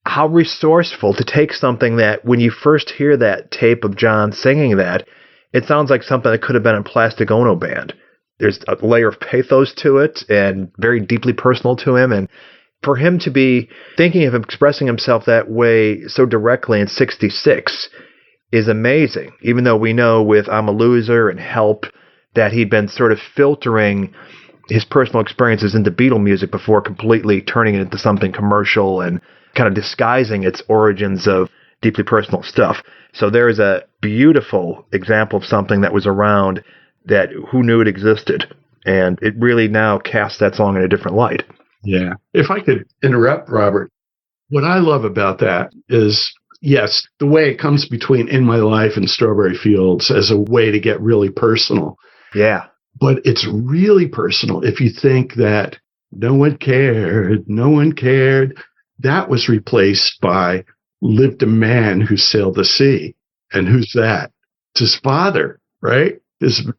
how resourceful to take something that when you first hear that tape of John singing that, it sounds like something that could have been in Plastic Ono Band. There's a layer of pathos to it and very deeply personal to him. And for him to be thinking of expressing himself that way so directly in 66 is amazing, even though we know with I'm a Loser and Help that he'd been sort of filtering his personal experiences into Beatle music before completely turning it into something commercial and kind of disguising its origins of deeply personal stuff. So there is a beautiful example of something that was around that who knew it existed. And it really now casts that song in a different light. Yeah. If I could interrupt, Robert, what I love about that is, yes, the way it comes between In My Life and Strawberry Fields as a way to get really personal. Yeah. But it's really personal if you think that no one cared, that was replaced by Lived a Man Who Sailed the Sea. And who's that? It's his father, right? His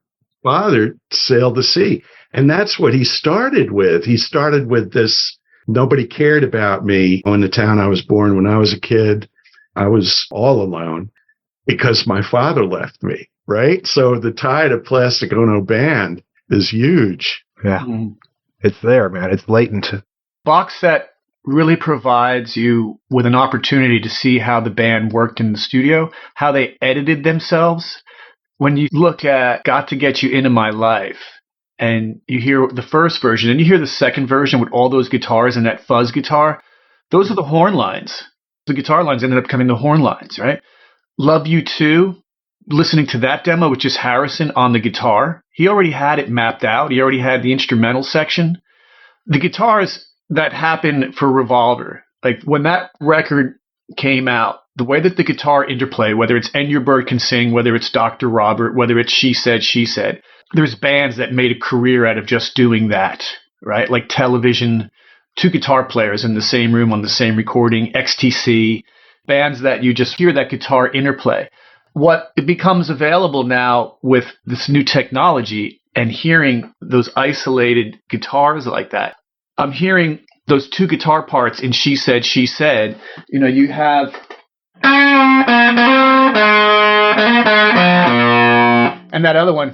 father sailed the sea. And that's what he started with. He started with this, nobody cared about me in the town I was born. When I was a kid, I was all alone because my father left me, right? So the tie to Plastic Ono Band is huge. Yeah. It's there, man. It's latent. Box set really provides you with an opportunity to see how the band worked in the studio, how they edited themselves. When you look at Got to Get You Into My Life, and you hear the first version, and you hear the second version with all those guitars and that fuzz guitar, those are the horn lines. The guitar lines ended up becoming the horn lines, right? Love You Too, listening to that demo with just Harrison on the guitar, he already had it mapped out. He already had the instrumental section. The guitars that happened for Revolver, like when that record came out, the way that the guitar interplay, whether it's And Your Bird Can Sing, whether it's Dr. Robert, whether it's She Said, there's bands that made a career out of just doing that, right? Like Television, 2 guitar players in the same room on the same recording, XTC, bands that you just hear that guitar interplay. What it becomes available now with this new technology and hearing those isolated guitars like that, I'm hearing those 2 guitar parts in She Said, you know, you have and that other one.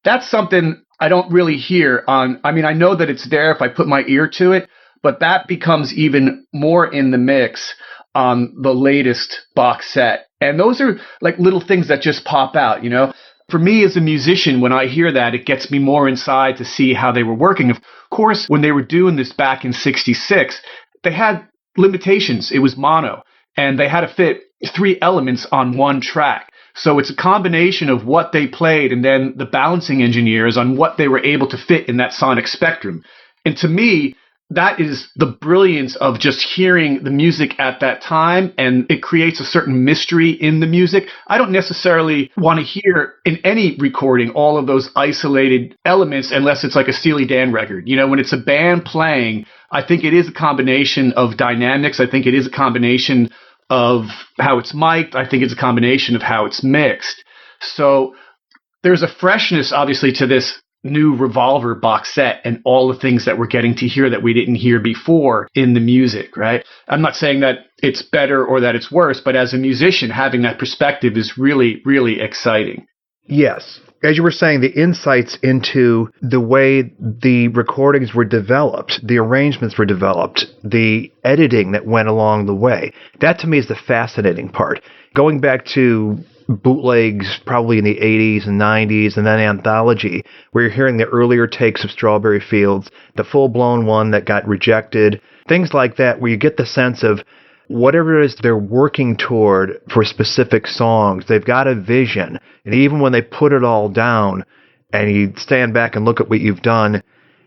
That's something I don't really hear on, I mean, I know that it's there if I put my ear to it, but that becomes even more in the mix on the latest box set. And those are like little things that just pop out, you know. For me as a musician, when I hear that, it gets me more inside to see how they were working. Of course, when they were doing this back in 66, they had limitations. It was mono, and they had to fit 3 elements on one track. So it's a combination of what they played and then the balancing engineers on what they were able to fit in that sonic spectrum. And to me, that is the brilliance of just hearing the music at that time, and it creates a certain mystery in the music. I don't necessarily want to hear in any recording all of those isolated elements unless it's like a Steely Dan record. You know, when it's a band playing, I think it is a combination of dynamics. I think it is a combination of how it's mic'd. I think it's a combination of how it's mixed. So there's a freshness, obviously, to this new Revolver box set and all the things that we're getting to hear that we didn't hear before in the music, right? I'm not saying that it's better or that it's worse, but as a musician, having that perspective is really, really exciting. Yes. As you were saying, the insights into the way the recordings were developed, the arrangements were developed, the editing that went along the way, that to me is the fascinating part. Going back to bootlegs probably in the 80s and 90s and then Anthology, where you're hearing the earlier takes of Strawberry Fields, the full-blown one that got rejected, things like that, where you get the sense of whatever it is they're working toward for specific songs, they've got a vision. And even when they put it all down and you stand back and look at what you've done,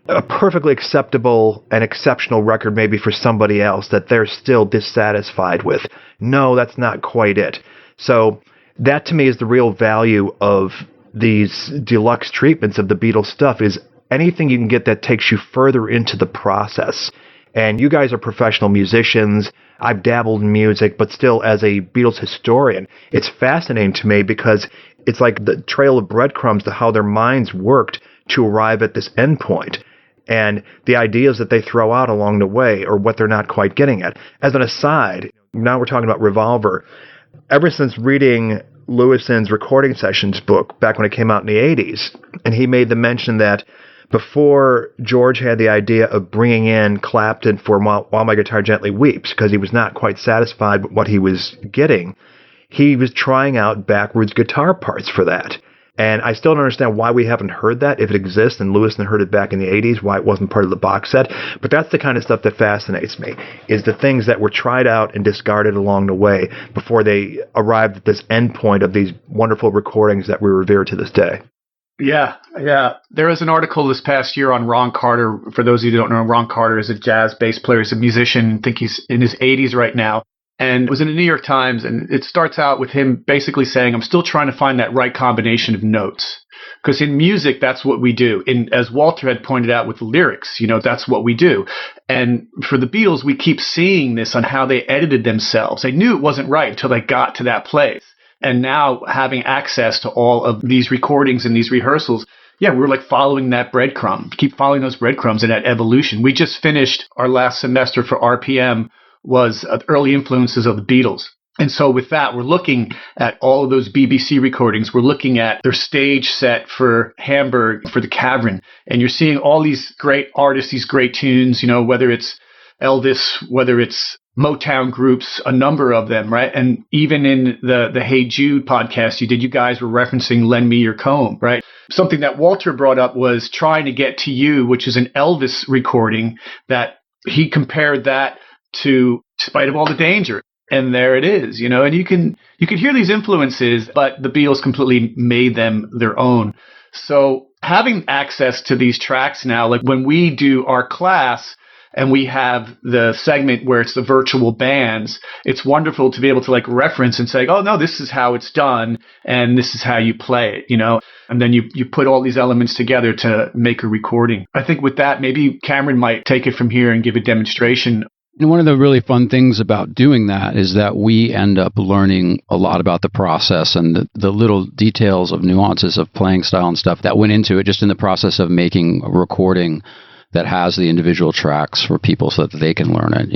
a perfectly acceptable and exceptional record maybe for somebody else that they're still dissatisfied with. No, that's not quite it. So that to me is the real value of these deluxe treatments of the Beatles stuff, is anything you can get that takes you further into the process. And you guys are professional musicians. I've dabbled in music, but still, as a Beatles historian, it's fascinating to me because it's like the trail of breadcrumbs to how their minds worked to arrive at this endpoint. And the ideas that they throw out along the way or what they're not quite getting at. As an aside, now we're talking about Revolver. Ever since reading Lewison's recording sessions book back when it came out in the 80s, and he made the mention that before George had the idea of bringing in Clapton for While My Guitar Gently Weeps, because he was not quite satisfied with what he was getting, he was trying out backwards guitar parts for that. And I still don't understand why we haven't heard that, if it exists, and Lewison heard it back in the 80s, why it wasn't part of the box set. But that's the kind of stuff that fascinates me, is the things that were tried out and discarded along the way before they arrived at this endpoint of these wonderful recordings that we revere to this day. Yeah. There was an article this past year on Ron Carter. For those of you who don't know, Ron Carter is a jazz bass player. He's a musician. I think he's in his 80s right now. And it was in the New York Times, and it starts out with him basically saying, I'm still trying to find that right combination of notes. Because in music, that's what we do. And as Walter had pointed out with the lyrics, that's what we do. And for the Beatles, we keep seeing this on how they edited themselves. They knew it wasn't right until they got to that place. And now having access to all of these recordings and these rehearsals, we're like following that breadcrumb. Keep following those breadcrumbs and that evolution. We just finished our last semester for RPM was early influences of the Beatles. And so with that, we're looking at all of those BBC recordings. We're looking at their stage set for Hamburg, for the Cavern. And you're seeing all these great artists, these great tunes, whether it's Elvis, whether it's Motown groups, a number of them, right? And even in the Hey Jude podcast you did, you guys were referencing Lend Me Your Comb, right? Something that Walter brought up was Trying to Get to You, which is an Elvis recording that he compared that to Spite of All the Danger. And there it is, and you can hear these influences, but the Beatles completely made them their own. So having access to these tracks now, like when we do our class and we have the segment where it's the virtual bands, it's wonderful to be able to like reference and say, oh no, this is how it's done and this is how you play it, and then you put all these elements together to make a recording. I think with that, maybe Cameron might take it from here and give a demonstration. And one of the really fun things about doing that is that we end up learning a lot about the process and the little details of nuances of playing style and stuff that went into it just in the process of making a recording that has the individual tracks for people so that they can learn it.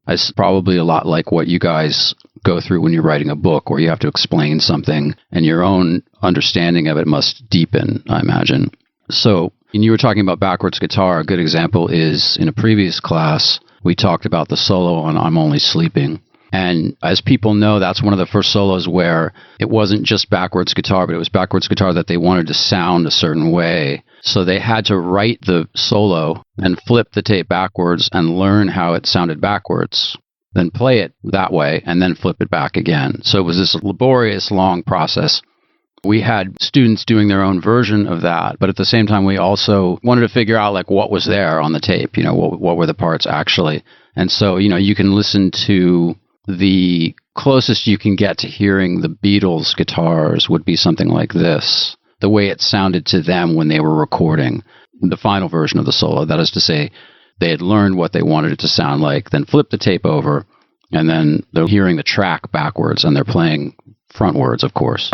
It's probably a lot like what you guys go through when you're writing a book where you have to explain something and your own understanding of it must deepen, I imagine. So, and you were talking about backwards guitar. A good example is in a previous class, we talked about the solo on I'm Only Sleeping. And as people know, that's one of the first solos where it wasn't just backwards guitar, but it was backwards guitar that they wanted to sound a certain way. So they had to write the solo and flip the tape backwards and learn how it sounded backwards, then play it that way and then flip it back again. So it was this laborious, long process. We had students doing their own version of that, but at the same time, we also wanted to figure out like what was there on the tape, what were the parts actually. And so, you can listen to the closest you can get to hearing the Beatles guitars would be something like this, the way it sounded to them when they were recording the final version of the solo. That is to say, they had learned what they wanted it to sound like, then flipped the tape over, and then they're hearing the track backwards and they're playing frontwards, of course.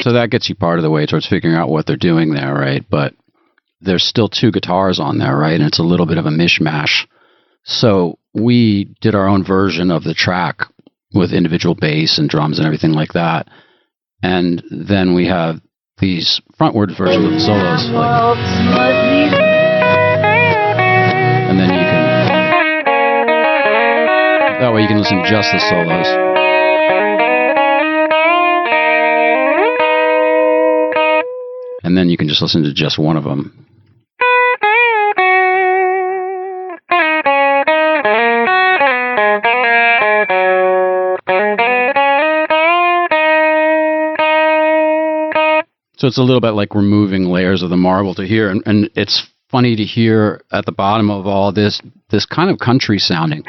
So that gets you part of the way towards figuring out what they're doing there, right? But there's still two guitars on there, right? And it's a little bit of a mishmash. So we did our own version of the track with individual bass and drums and everything like that. And then we have these frontward versions of the solos. And then you can... That way you can listen to just the solos. And then you can just listen to just one of them. So it's a little bit like removing layers of the marble to hear. And it's funny to hear at the bottom of all this kind of country sounding.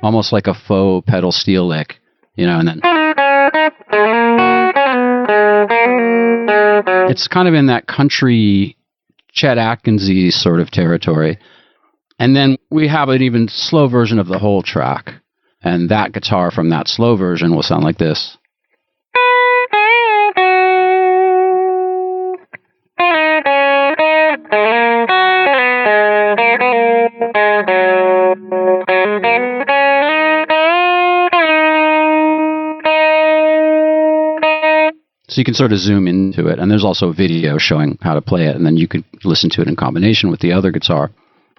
Almost like a faux pedal steel lick, and then it's kind of in that country Chet Atkinsy sort of territory. And then we have an even slow version of the whole track. And that guitar from that slow version will sound like this. So you can sort of zoom into it, and there's also a video showing how to play it, and then you could listen to it in combination with the other guitar.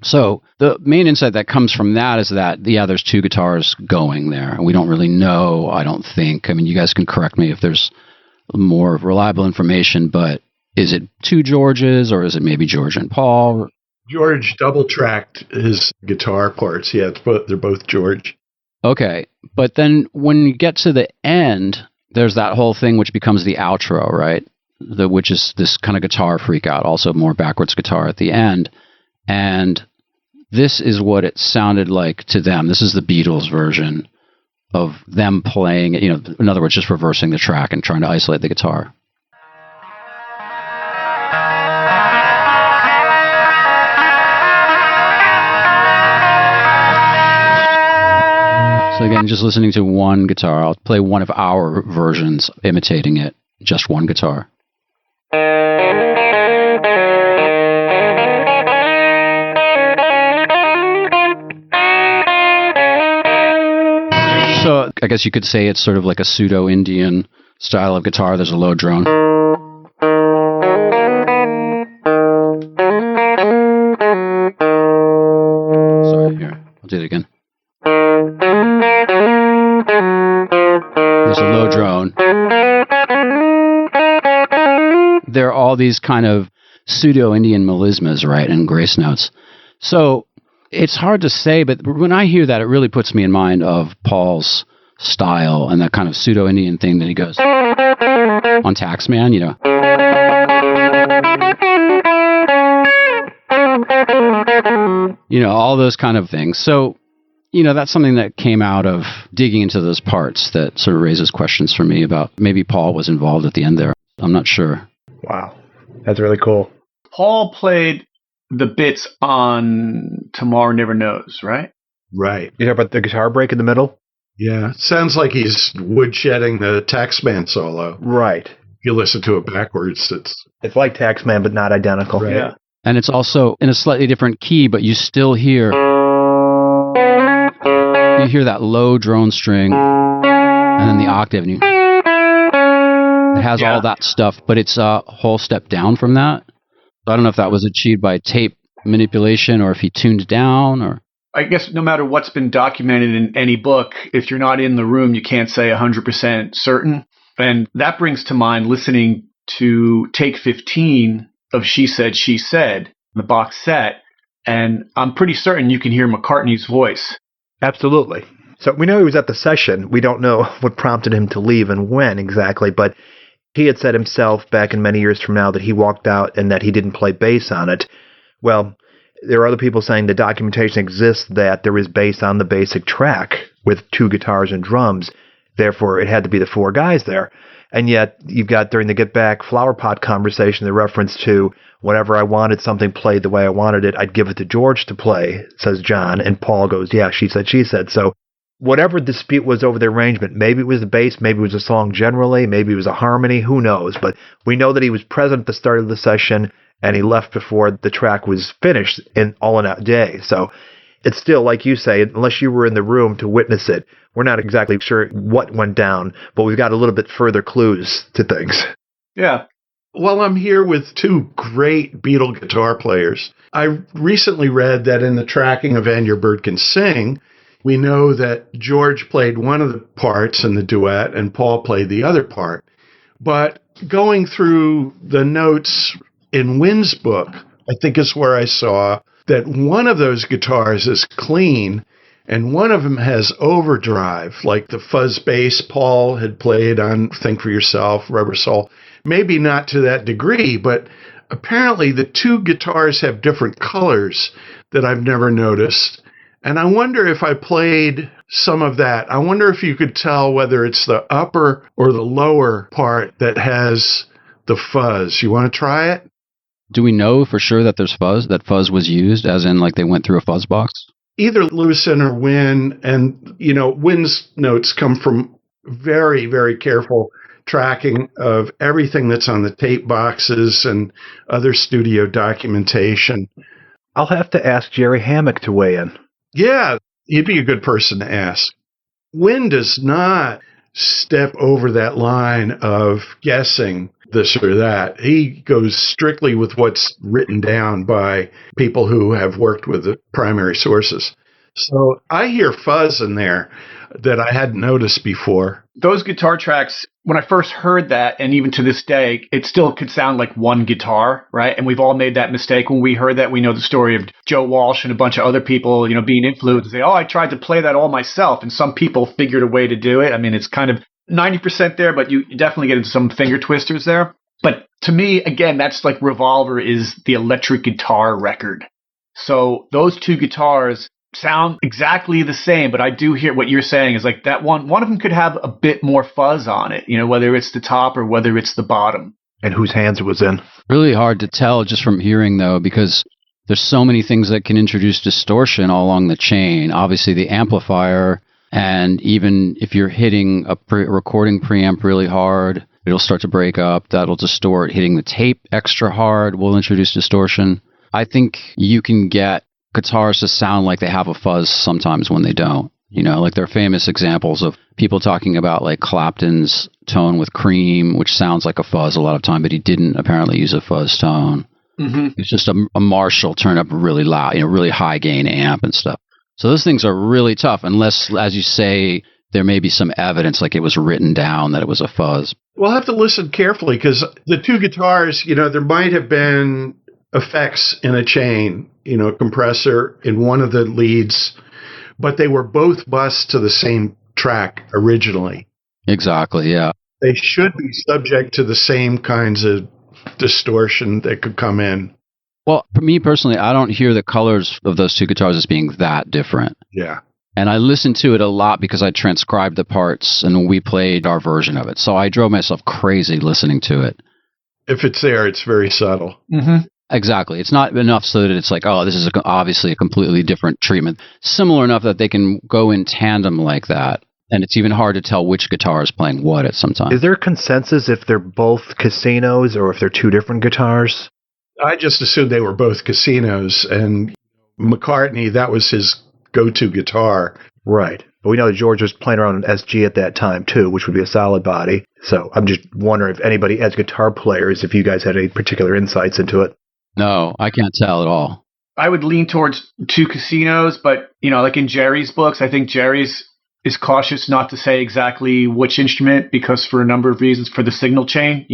So the main insight that comes from that is that, there's two guitars going there, and we don't really know, I don't think. I mean, you guys can correct me if there's more reliable information, but is it two Georges, or is it maybe George and Paul? George double-tracked his guitar parts. Yeah, they're both George. Okay, but then when you get to the end... There's that whole thing which becomes the outro, right? Which is this kind of guitar freak out, also more backwards guitar at the end. And this is what it sounded like to them. This is the Beatles version of them playing it, in other words, just reversing the track and trying to isolate the guitar. So again, just listening to one guitar. I'll play one of our versions imitating it, just one guitar. So I guess you could say it's sort of like a pseudo-Indian style of guitar. There's a low drone. Sorry, here. I'll do it again. There's a low drone. There are all these kind of pseudo-Indian melismas, right, and grace notes. So it's hard to say, but when I hear that, it really puts me in mind of Paul's style and that kind of pseudo-Indian thing that he goes on Taxman, all those kind of things. So that's something that came out of digging into those parts that sort of raises questions for me about maybe Paul was involved at the end there. I'm not sure. Wow. That's really cool. Paul played the bits on Tomorrow Never Knows, right? Right. You talk about the guitar break in the middle? Yeah. Sounds like he's woodshedding the Taxman solo. Right. If you listen to it backwards, it's like Taxman, but not identical. Right. Yeah. And it's also in a slightly different key, but you still hear... You hear that low drone string and then the octave. And it has all that stuff, but it's a whole step down from that. I don't know if that was achieved by tape manipulation or if he tuned down or... I guess no matter what's been documented in any book, if you're not in the room, you can't say 100% certain. And that brings to mind listening to take 15 of She Said, She Said, the box set. And I'm pretty certain you can hear McCartney's voice. Absolutely. So we know he was at the session. We don't know what prompted him to leave and when exactly, but he had said himself back in many years from now that he walked out and that he didn't play bass on it. Well, there are other people saying the documentation exists that there is bass on the basic track with two guitars and drums. Therefore, it had to be the four guys there. And yet, you've got during the Get Back Flower Pot conversation the reference to whenever I wanted something played the way I wanted it, I'd give it to George to play, says John. And Paul goes, yeah, she said, she said. So whatever dispute was over the arrangement, maybe it was the bass, maybe it was the song generally, maybe it was a harmony, who knows? But we know that he was present at the start of the session and he left before the track was finished all in that day. So it's still, like you say, unless you were in the room to witness it, we're not exactly sure what went down, but we've got a little bit further clues to things. Yeah. Well, I'm here with two great Beatle guitar players. I recently read that in the tracking of And Your Bird Can Sing, we know that George played one of the parts in the duet and Paul played the other part. But going through the notes in Wynn's book, I think is where I saw that one of those guitars is clean and one of them has overdrive, like the fuzz bass Paul had played on Think for Yourself, Rubber Soul. Maybe not to that degree, but apparently the two guitars have different colors that I've never noticed. And I wonder if I played some of that. I wonder if you could tell whether it's the upper or the lower part that has the fuzz. You want to try it? Do we know for sure that there's fuzz, that fuzz was used, as in like they went through a fuzz box? Either Lewison or Wynn. And, Wynn's notes come from very, very careful tracking of everything that's on the tape boxes and other studio documentation. I'll have to ask Jerry Hammack to weigh in. Yeah, he'd be a good person to ask. Wynn does not step over that line of guessing this or that. He goes strictly with what's written down by people who have worked with the primary sources. So I hear fuzz in there that I hadn't noticed before. Those guitar tracks, when I first heard that, and even to this day, it still could sound like one guitar, right? And we've all made that mistake. When we heard that, we know the story of Joe Walsh and a bunch of other people, being influenced. They say, I tried to play that all myself. And some people figured a way to do it. I mean, it's kind of 90% there, but you definitely get into some finger twisters there. But to me, again, that's like Revolver is the electric guitar record. So those two guitars sound exactly the same, but I do hear what you're saying is like that one of them could have a bit more fuzz on it, whether it's the top or whether it's the bottom. And whose hands it was in. Really hard to tell just from hearing, though, because there's so many things that can introduce distortion all along the chain. Obviously, the amplifier, and even if you're hitting a recording preamp really hard, it'll start to break up. That'll distort. Hitting the tape extra hard will introduce distortion. I think you can get guitars to sound like they have a fuzz sometimes when they don't. Like there are famous examples of people talking about like Clapton's tone with Cream, which sounds like a fuzz a lot of time, but he didn't apparently use a fuzz tone. Mm-hmm. It's just a Marshall turned up really loud, really high gain amp and stuff. So those things are really tough unless, as you say, there may be some evidence like it was written down that it was a fuzz. We'll have to listen carefully because the two guitars, there might have been effects in a chain, a compressor in one of the leads, but they were both bused to the same track originally. Exactly, yeah. They should be subject to the same kinds of distortion that could come in. Well, for me personally, I don't hear the colors of those two guitars as being that different. Yeah. And I listened to it a lot because I transcribed the parts and we played our version of it. So I drove myself crazy listening to it. If it's there, it's very subtle. Mm-hmm. Exactly. It's not enough so that it's like, this is obviously a completely different treatment. Similar enough that they can go in tandem like that. And it's even hard to tell which guitar is playing what at some time. Is there consensus if they're both Casinos or if they're two different guitars? I just assumed they were both Casinos. And McCartney, that was his go-to guitar. Right. But we know that George was playing around an SG at that time, too, which would be a solid body. So I'm just wondering if anybody, as guitar players, if you guys had any particular insights into it. No, I can't tell at all. I would lean towards two Casinos, but, like in Jerry's books, I think Jerry's is cautious not to say exactly which instrument because for a number of reasons, for the signal chain,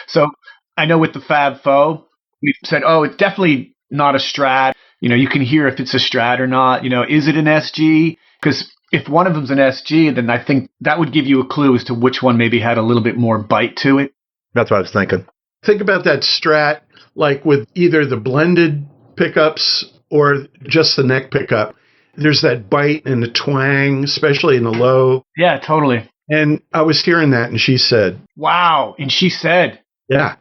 So I know with the Fab Four, we said, it's definitely not a Strat. You can hear if it's a Strat or not. Is it an SG? Because if one of them's an SG, then I think that would give you a clue as to which one maybe had a little bit more bite to it. That's what I was thinking. Think about that Strat, like with either the blended pickups or just the neck pickup. There's that bite and the twang, especially in the low. Yeah, totally. And I was hearing that, and she said, "Wow!" And she said, "Yeah."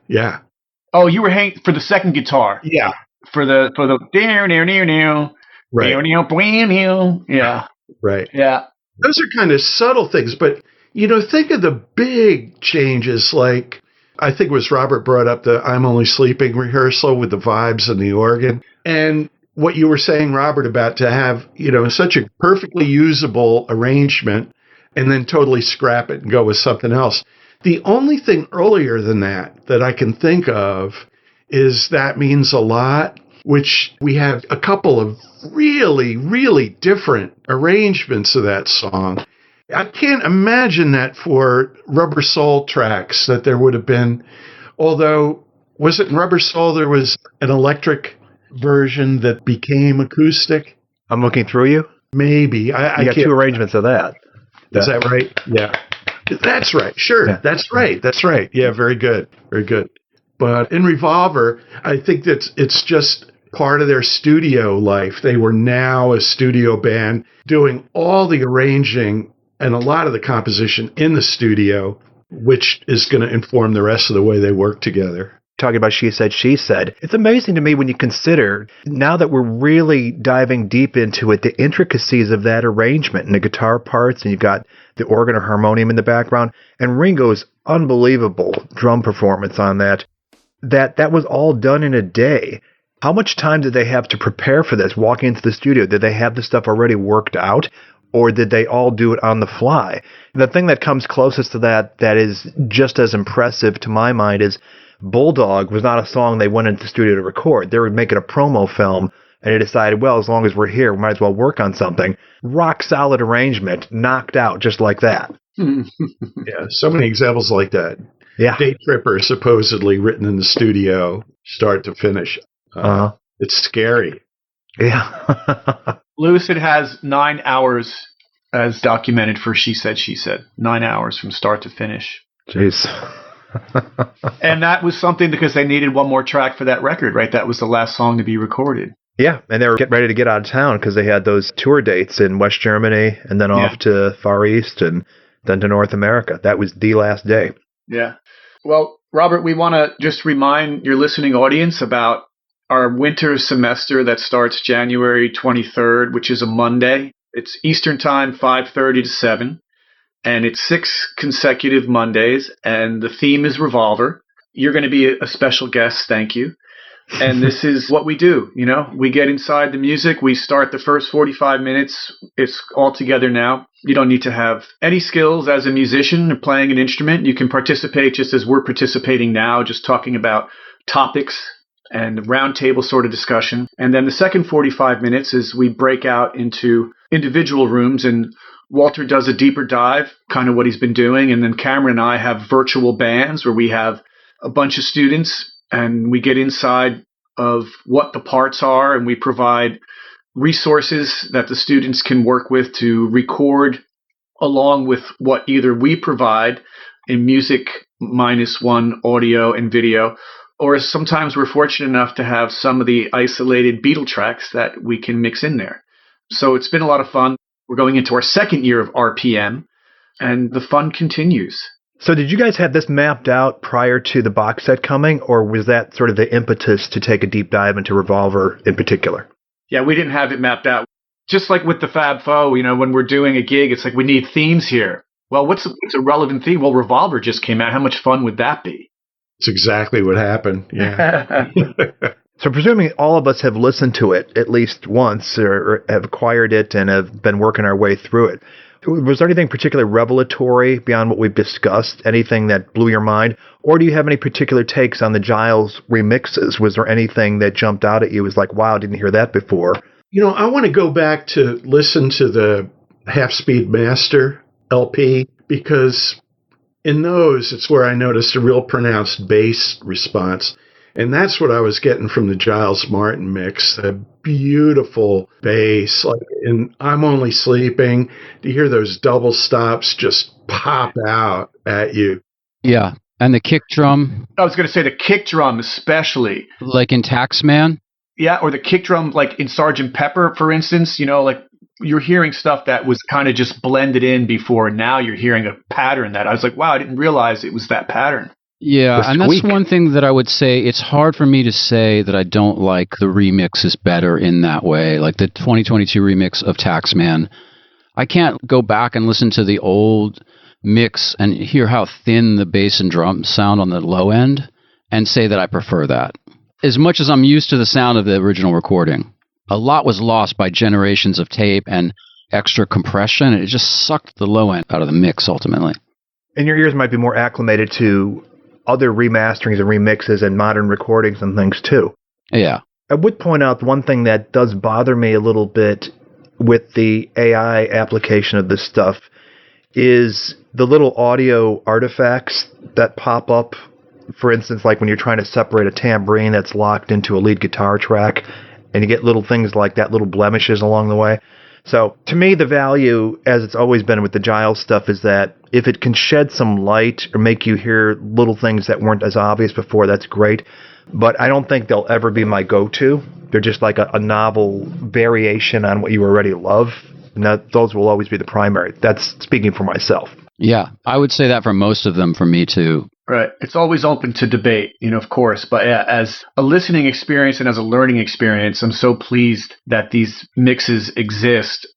Oh, you were hanging for the second guitar. Yeah. For the near. Right. Yeah. Right. Yeah. those are kind of subtle things, but think of the big changes. Like I think it was Robert brought up the "I'm Only Sleeping" rehearsal with the vibes and the organ, and what you were saying, Robert, about to have such a perfectly usable arrangement, and then totally scrap it and go with something else. The only thing earlier than that I can think of is That Means a Lot, which we have a couple of really, really different arrangements of that song. I can't imagine that for Rubber Soul tracks that there would have been, although, was it in Rubber Soul there was an electric version that became acoustic? I'm looking through you. Maybe. I got two arrangements of that. Is that right? Yeah. That's right. Sure. Yeah. That's right. That's right. Yeah, very good. Very good. But in Revolver, I think that it's just part of their studio life. They were now a studio band doing all the arranging and a lot of the composition in the studio, which is going to inform the rest of the way they work together. Talking about She Said, She Said, it's amazing to me when you consider, now that we're really diving deep into it, the intricacies of that arrangement and the guitar parts, and you've got the organ or harmonium in the background, and Ringo's unbelievable drum performance on that was all done in a day. How much time did they have to prepare for this, walking into the studio? Did they have the stuff already worked out, or did they all do it on the fly? The thing that comes closest to that is just as impressive to my mind is Bulldog was not a song they went into the studio to record. They were making a promo film, and they decided, well, as long as we're here, we might as well work on something. Rock solid arrangement, knocked out just like that. Yeah, so many examples like that. Yeah. Day Tripper, supposedly written in the studio, start to finish. It's scary. Yeah. Lucid has 9 hours as documented for She Said, She Said. 9 hours from start to finish. Jeez. And that was something because they needed one more track for that record, right? That was the last song to be recorded. Yeah, and they were getting ready to get out of town because they had those tour dates in West Germany and then off to Far East and then to North America. That was the last day. Yeah. Well, Robert, we want to just remind your listening audience about our winter semester that starts January 23rd, which is a Monday. It's Eastern Time, 5:30 to 7. And it's 6 consecutive Mondays, and the theme is Revolver. You're going to be a special guest, thank you. And this is what we do, We get inside the music. We start the first 45 minutes. It's all together now. You don't need to have any skills as a musician or playing an instrument. You can participate just as we're participating now, just talking about topics and roundtable sort of discussion. And then the second 45 minutes is we break out into individual rooms, and Walter does a deeper dive, kind of what he's been doing. And then Cameron and I have virtual bands where we have a bunch of students and we get inside of what the parts are, and we provide resources that the students can work with to record along with what either we provide in music -1 audio and video, or sometimes we're fortunate enough to have some of the isolated Beatle tracks that we can mix in there. So it's been a lot of fun. We're going into our second year of RPM, and the fun continues. So did you guys have this mapped out prior to the box set coming, or was that sort of the impetus to take a deep dive into Revolver in particular? Yeah, we didn't have it mapped out. Just like with the Fab Four, when we're doing a gig, it's like we need themes here. Well, what's a relevant theme? Well, Revolver just came out. How much fun would that be? It's exactly what happened. Yeah. So presuming all of us have listened to it at least once or have acquired it and have been working our way through it, was there anything particularly revelatory beyond what we've discussed? Anything that blew your mind? Or do you have any particular takes on the Giles remixes? Was there anything that jumped out at you as like, wow, I didn't hear that before? I want to go back to listen to the Half Speed Master LP, because in those, it's where I noticed a real pronounced bass response. And that's what I was getting from the Giles Martin mix, the beautiful bass. Like in I'm Only Sleeping, to hear those double stops just pop out at you. Yeah, and the kick drum. I was going to say the kick drum especially. Like in Taxman? Yeah, or the kick drum like in Sgt. Pepper, for instance, like you're hearing stuff that was kind of just blended in before, and now you're hearing a pattern that I was like, wow, I didn't realize it was that pattern. Yeah, and that's one thing that I would say. It's hard for me to say that I don't like the remix is better in that way. Like the 2022 remix of Taxman, I can't go back and listen to the old mix and hear how thin the bass and drum sound on the low end and say that I prefer that. As much as I'm used to the sound of the original recording, a lot was lost by generations of tape and extra compression. It just sucked the low end out of the mix ultimately. And your ears might be more acclimated to other remasterings and remixes and modern recordings and things too. Yeah. I would point out one thing that does bother me a little bit with the AI application of this stuff is the little audio artifacts that pop up. For instance, like when you're trying to separate a tambourine that's locked into a lead guitar track, and you get little things like that, little blemishes along the way. So to me, the value, as it's always been with the Giles stuff, is that if it can shed some light or make you hear little things that weren't as obvious before, that's great. But I don't think they'll ever be my go-to. They're just like a novel variation on what you already love. And those will always be the primary. That's speaking for myself. Yeah, I would say that for most of them for me too. Right. It's always open to debate, of course. But yeah, as a listening experience and as a learning experience, I'm so pleased that these mixes exist.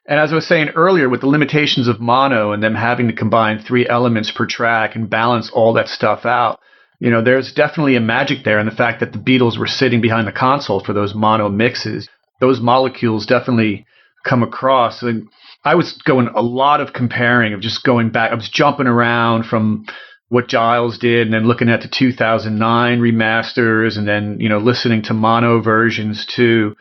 And as I was saying earlier, with the limitations of mono and them having to combine 3 elements per track and balance all that stuff out, there's definitely a magic there. And the fact that the Beatles were sitting behind the console for those mono mixes, those molecules definitely come across. And I was going a lot of comparing, of just going back. I was jumping around from what Giles did and then looking at the 2009 remasters and then, listening to mono versions too.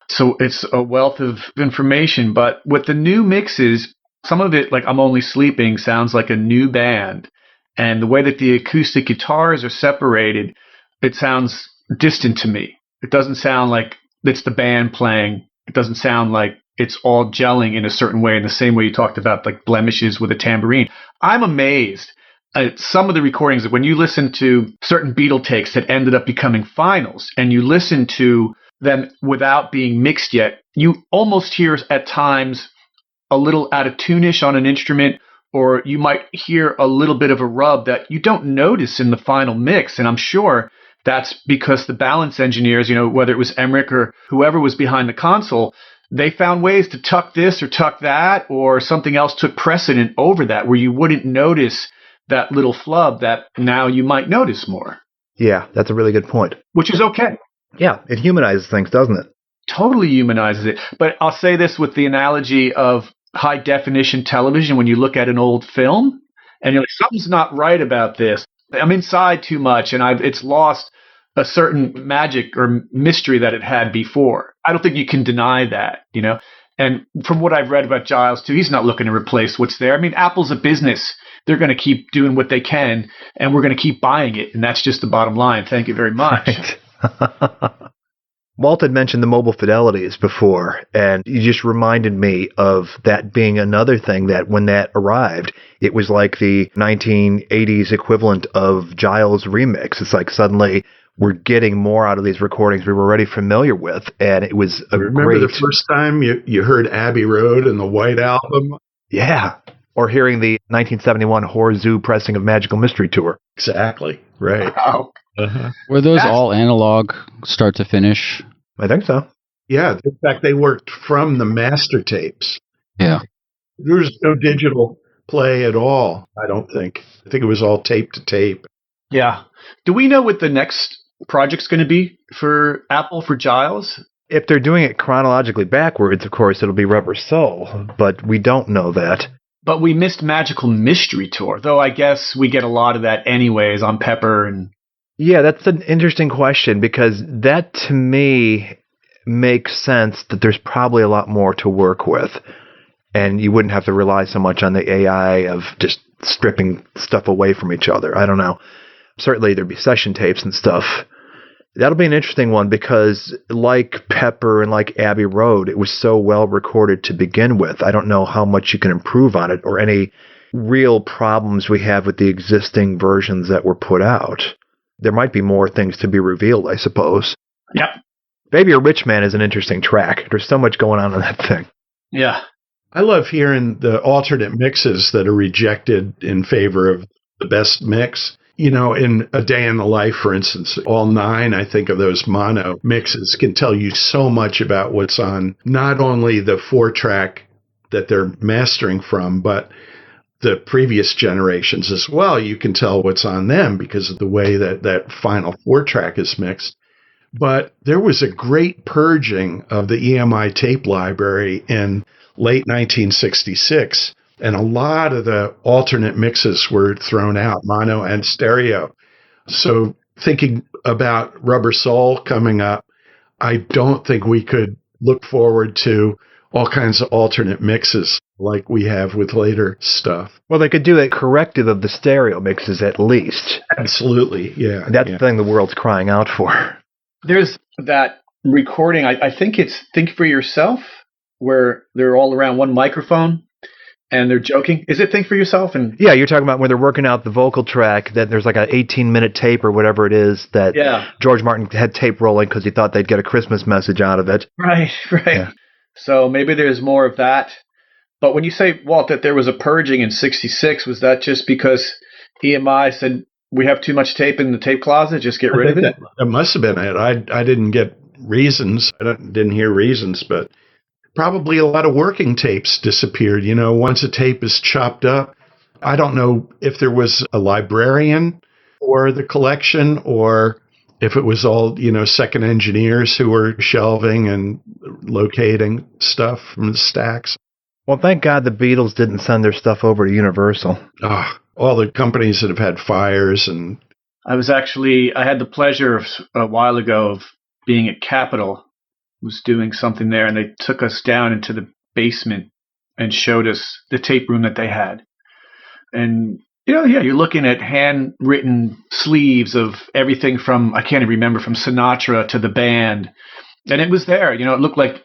So it's a wealth of information. But with the new mixes, some of it, like I'm Only Sleeping, sounds like a new band. And the way that the acoustic guitars are separated, it sounds distant to me. It doesn't sound like it's the band playing. It doesn't sound like it's all gelling in a certain way, in the same way you talked about like blemishes with a tambourine. I'm amazed at some of the recordings that when you listen to certain Beatle takes that ended up becoming finals and you listen to them without being mixed yet, you almost hear at times a little out of tune-ish on an instrument, or you might hear a little bit of a rub that you don't notice in the final mix. And I'm sure that's because the balance engineers, whether it was Emmerich or whoever was behind the console, they found ways to tuck this or tuck that, or something else took precedent over that where you wouldn't notice that little flub that now you might notice more. Yeah, that's a really good point. Which is okay. Yeah, it humanizes things, doesn't it? Totally humanizes it. But I'll say this with the analogy of high definition television. When you look at an old film and you're like, something's not right about this. I'm inside too much and it's lost a certain magic or mystery that it had before. I don't think you can deny that, And from what I've read about Giles too, he's not looking to replace what's there. I mean, Apple's a business. They're going to keep doing what they can, and we're going to keep buying it. And that's just the bottom line. Thank you very much. Right. Walt had mentioned the mobile fidelities before, and you just reminded me of that being another thing that when that arrived, it was like the 1980s equivalent of Giles remix. It's like suddenly we're getting more out of these recordings we were already familiar with, and it was a Remember the first time you heard Abbey Road and the White Album? Yeah. Or hearing the 1971 Horror Zoo pressing of Magical Mystery Tour. Exactly. Right. Wow. Uh-huh. Were those all analog start to finish? I think so. Yeah. In fact, they worked from the master tapes. Yeah. There was no digital play at all, I don't think. I think it was all tape to tape. Yeah. Do we know what the next project's going to be for Apple, for Giles? If they're doing it chronologically backwards, of course, it'll be Rubber Soul, but we don't know that. But we missed Magical Mystery Tour, though I guess we get a lot of that anyways on Pepper. And yeah, that's an interesting question because that to me makes sense that there's probably a lot more to work with. And you wouldn't have to rely so much on the AI of just stripping stuff away from each other. I don't know. Certainly there'd be session tapes and stuff. That'll be an interesting one because like Pepper and like Abbey Road, it was so well recorded to begin with. I don't know how much you can improve on it or any real problems we have with the existing versions that were put out. There might be more things to be revealed, I suppose. Yep. Baby or Rich Man is an interesting track. There's so much going on in that thing. Yeah. I love hearing the alternate mixes that are rejected in favor of the best mix. In A Day in the Life, for instance, all 9, I think, of those mono mixes can tell you so much about what's on not only the 4-track that they're mastering from, but the previous generations as well. You can tell what's on them because of the way that that final 4-track is mixed. But there was a great purging of the EMI tape library in late 1966, and a lot of the alternate mixes were thrown out, mono and stereo. So thinking about Rubber Soul coming up, I don't think we could look forward to all kinds of alternate mixes like we have with later stuff. Well, they could do a corrective of the stereo mixes at least. Absolutely, yeah. That's the thing the world's crying out for. There's that recording, I think it's Think for Yourself, where they're all around one microphone and they're joking. Is it Think for Yourself? And yeah, you're talking about when they're working out the vocal track, that there's like an 18-minute tape or whatever it is that George Martin had tape rolling because he thought they'd get a Christmas message out of it. Right. Yeah. So maybe there's more of that. But when you say, Walt, that there was a purging in 66, was that just because EMI said, we have too much tape in the tape closet, just get rid of it? That must have been it. I didn't get reasons. I didn't hear reasons, but probably a lot of working tapes disappeared. You know, once a tape is chopped up, I don't know if there was a librarian for the collection or if it was all, second engineers who were shelving and locating stuff from the stacks. Well, thank God the Beatles didn't send their stuff over to Universal. All the companies that have had fires. And I had the pleasure of, a while ago of being at Capitol, was doing something there, and they took us down into the basement and showed us the tape room that they had. And, you're looking at handwritten sleeves of everything from, I can't even remember, from Sinatra to the band. And it was there, it looked like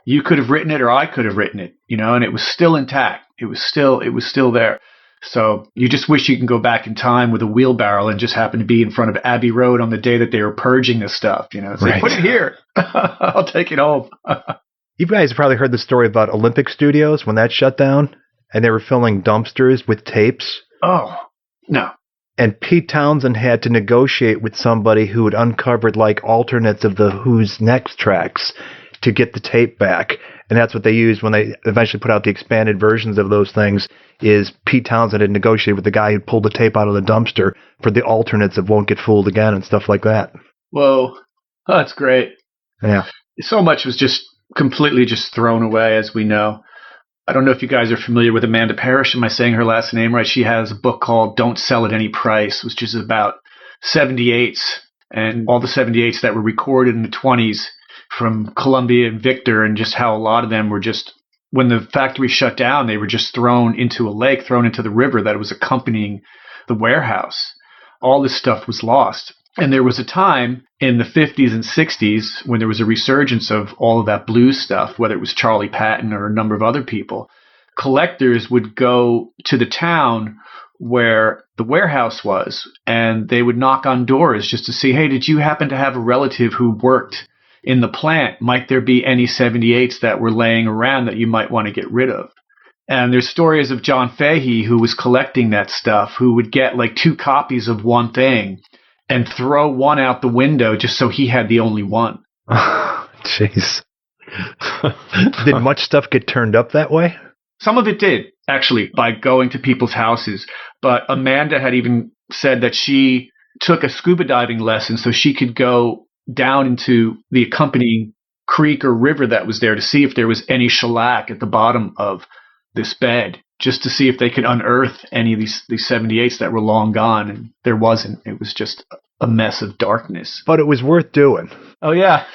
you could have written it or I could have written it, and it was still intact. It was still there. So you just wish you can go back in time with a wheelbarrow and just happen to be in front of Abbey Road on the day that they were purging this stuff. It's like, put it here. I'll take it home. You guys have probably heard the story about Olympic Studios when that shut down and they were filling dumpsters with tapes. Oh, no. And Pete Townsend had to negotiate with somebody who had uncovered like alternates of the Who's Next tracks to get the tape back. And that's what they used when they eventually put out the expanded versions of those things, is Pete Townsend had negotiated with the guy who pulled the tape out of the dumpster for the alternates of Won't Get Fooled Again and stuff like that. Whoa. Oh, that's great. Yeah. So much was just completely just thrown away, as we know. I don't know if you guys are familiar with Amanda Parrish. Am I saying her last name right? She has a book called Don't Sell at Any Price, which is about 78s and all the 78s that were recorded in the 20s from Columbia and Victor, and just how a lot of them were just, when the factory shut down, they were just thrown into a lake, thrown into the river that was accompanying the warehouse. All this stuff was lost. And there was a time in the 50s and 60s when there was a resurgence of all of that blues stuff, whether it was Charlie Patton or a number of other people. Collectors would go to the town where the warehouse was, and they would knock on doors just to see, hey, did you happen to have a relative who worked in the plant? Might there be any 78s that were laying around that you might want to get rid of? And there's stories of John Fahey, who was collecting that stuff, who would get like 2 copies of one thing and throw one out the window just so he had the only one. Jeez. Did much stuff get turned up that way? Some of it did, actually, by going to people's houses. But Amanda had even said that she took a scuba diving lesson so she could go down into the accompanying creek or river that was there to see if there was any shellac at the bottom of this bed, just to see if they could unearth any of these 78s that were long gone. And there wasn't. It was just a mess of darkness. But it was worth doing. Oh, yeah.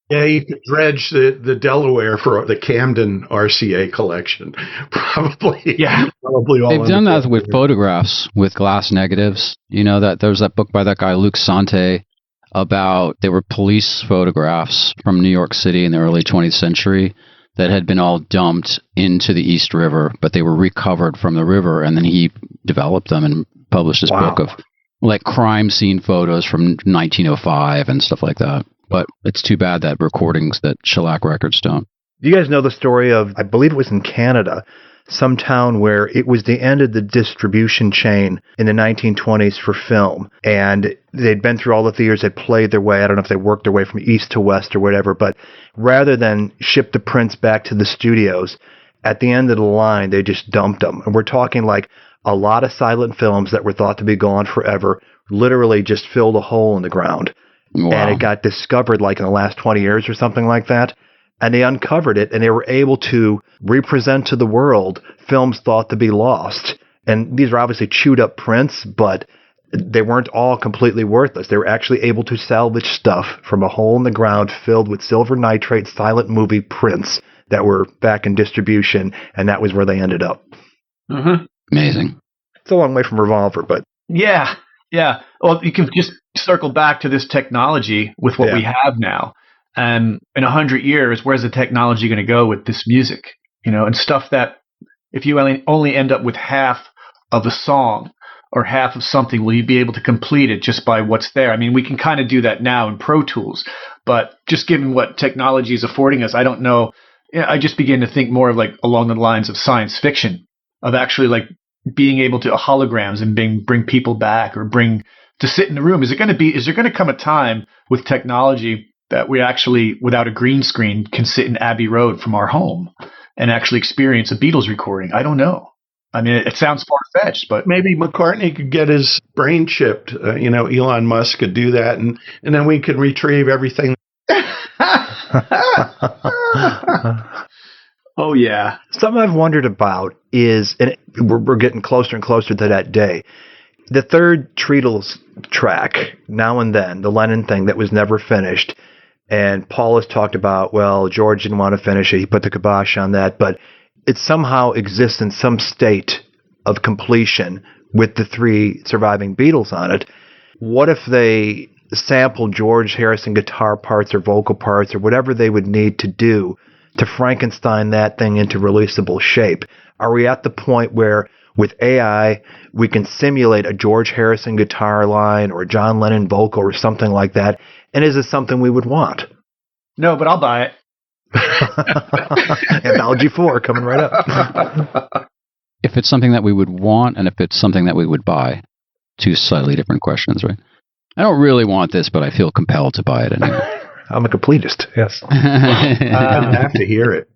Yeah, you could dredge the Delaware for the Camden RCA collection. Probably. Yeah. Probably all. They've done that with photographs, with glass negatives. That there's that book by that guy, Luc Sante, about, they were police photographs from New York City in the early 20th century that had been all dumped into the East River, but they were recovered from the river, and then he developed them and published this book of like crime scene photos from 1905 and stuff like that. But it's too bad that recordings, that shellac records don't. Do you guys know the story of, I believe it was in Canada, some town where it was the end of the distribution chain in the 1920s for film. And they'd been through all the theaters, had played their way. I don't know if they worked their way from east to west or whatever. But rather than ship the prints back to the studios, at the end of the line, they just dumped them. And we're talking like a lot of silent films that were thought to be gone forever literally just filled a hole in the ground. Wow. And it got discovered like in the last 20 years or something like that. And they uncovered it, and they were able to represent to the world films thought to be lost. And these are obviously chewed up prints, but they weren't all completely worthless. They were actually able to salvage stuff from a hole in the ground filled with silver nitrate silent movie prints that were back in distribution, and that was where they ended up. Mm-hmm. Amazing. It's a long way from Revolver, but... Yeah. Well, you can just circle back to this technology with what we have now. And in 100 years, where's the technology going to go with this music? And stuff that if you only end up with half of a song or half of something, will you be able to complete it just by what's there? I mean, we can kind of do that now in Pro Tools, but just given what technology is affording us, I don't know. I just begin to think more of like along the lines of science fiction, of actually like being able to holograms and bring people back or to sit in the room. Is there going to come a time with technology that we actually, without a green screen, can sit in Abbey Road from our home and actually experience a Beatles recording? I don't know. I mean, it sounds far-fetched, but... Maybe McCartney could get his brain chipped. Elon Musk could do that, and then we could retrieve everything. Oh, yeah. Something I've wondered about is, and we're getting closer and closer to that day, the third Treatles track, Now and Then, the Lennon thing that was never finished, and Paul has talked about, well, George didn't want to finish it, he put the kibosh on that, but it somehow exists in some state of completion with the three surviving Beatles on it. What if they sample George Harrison guitar parts or vocal parts or whatever they would need to do to Frankenstein that thing into releasable shape? Are we at the point where with AI we can simulate a George Harrison guitar line or a John Lennon vocal or something like that? And is this something we would want? No, but I'll buy it. Anthology 4 coming right up. If it's something that we would want and if it's something that we would buy, two slightly different questions, right? I don't really want this, but I feel compelled to buy it anyway. I'm a completist, yes. I'd have to hear it.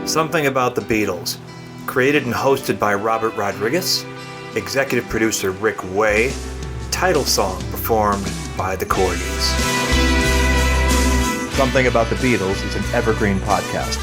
Something About the Beatles. Created and hosted by Robert Rodriguez. Executive producer Rick Way. Title song performed by the Corgis. Something About the Beatles is an evergreen podcast.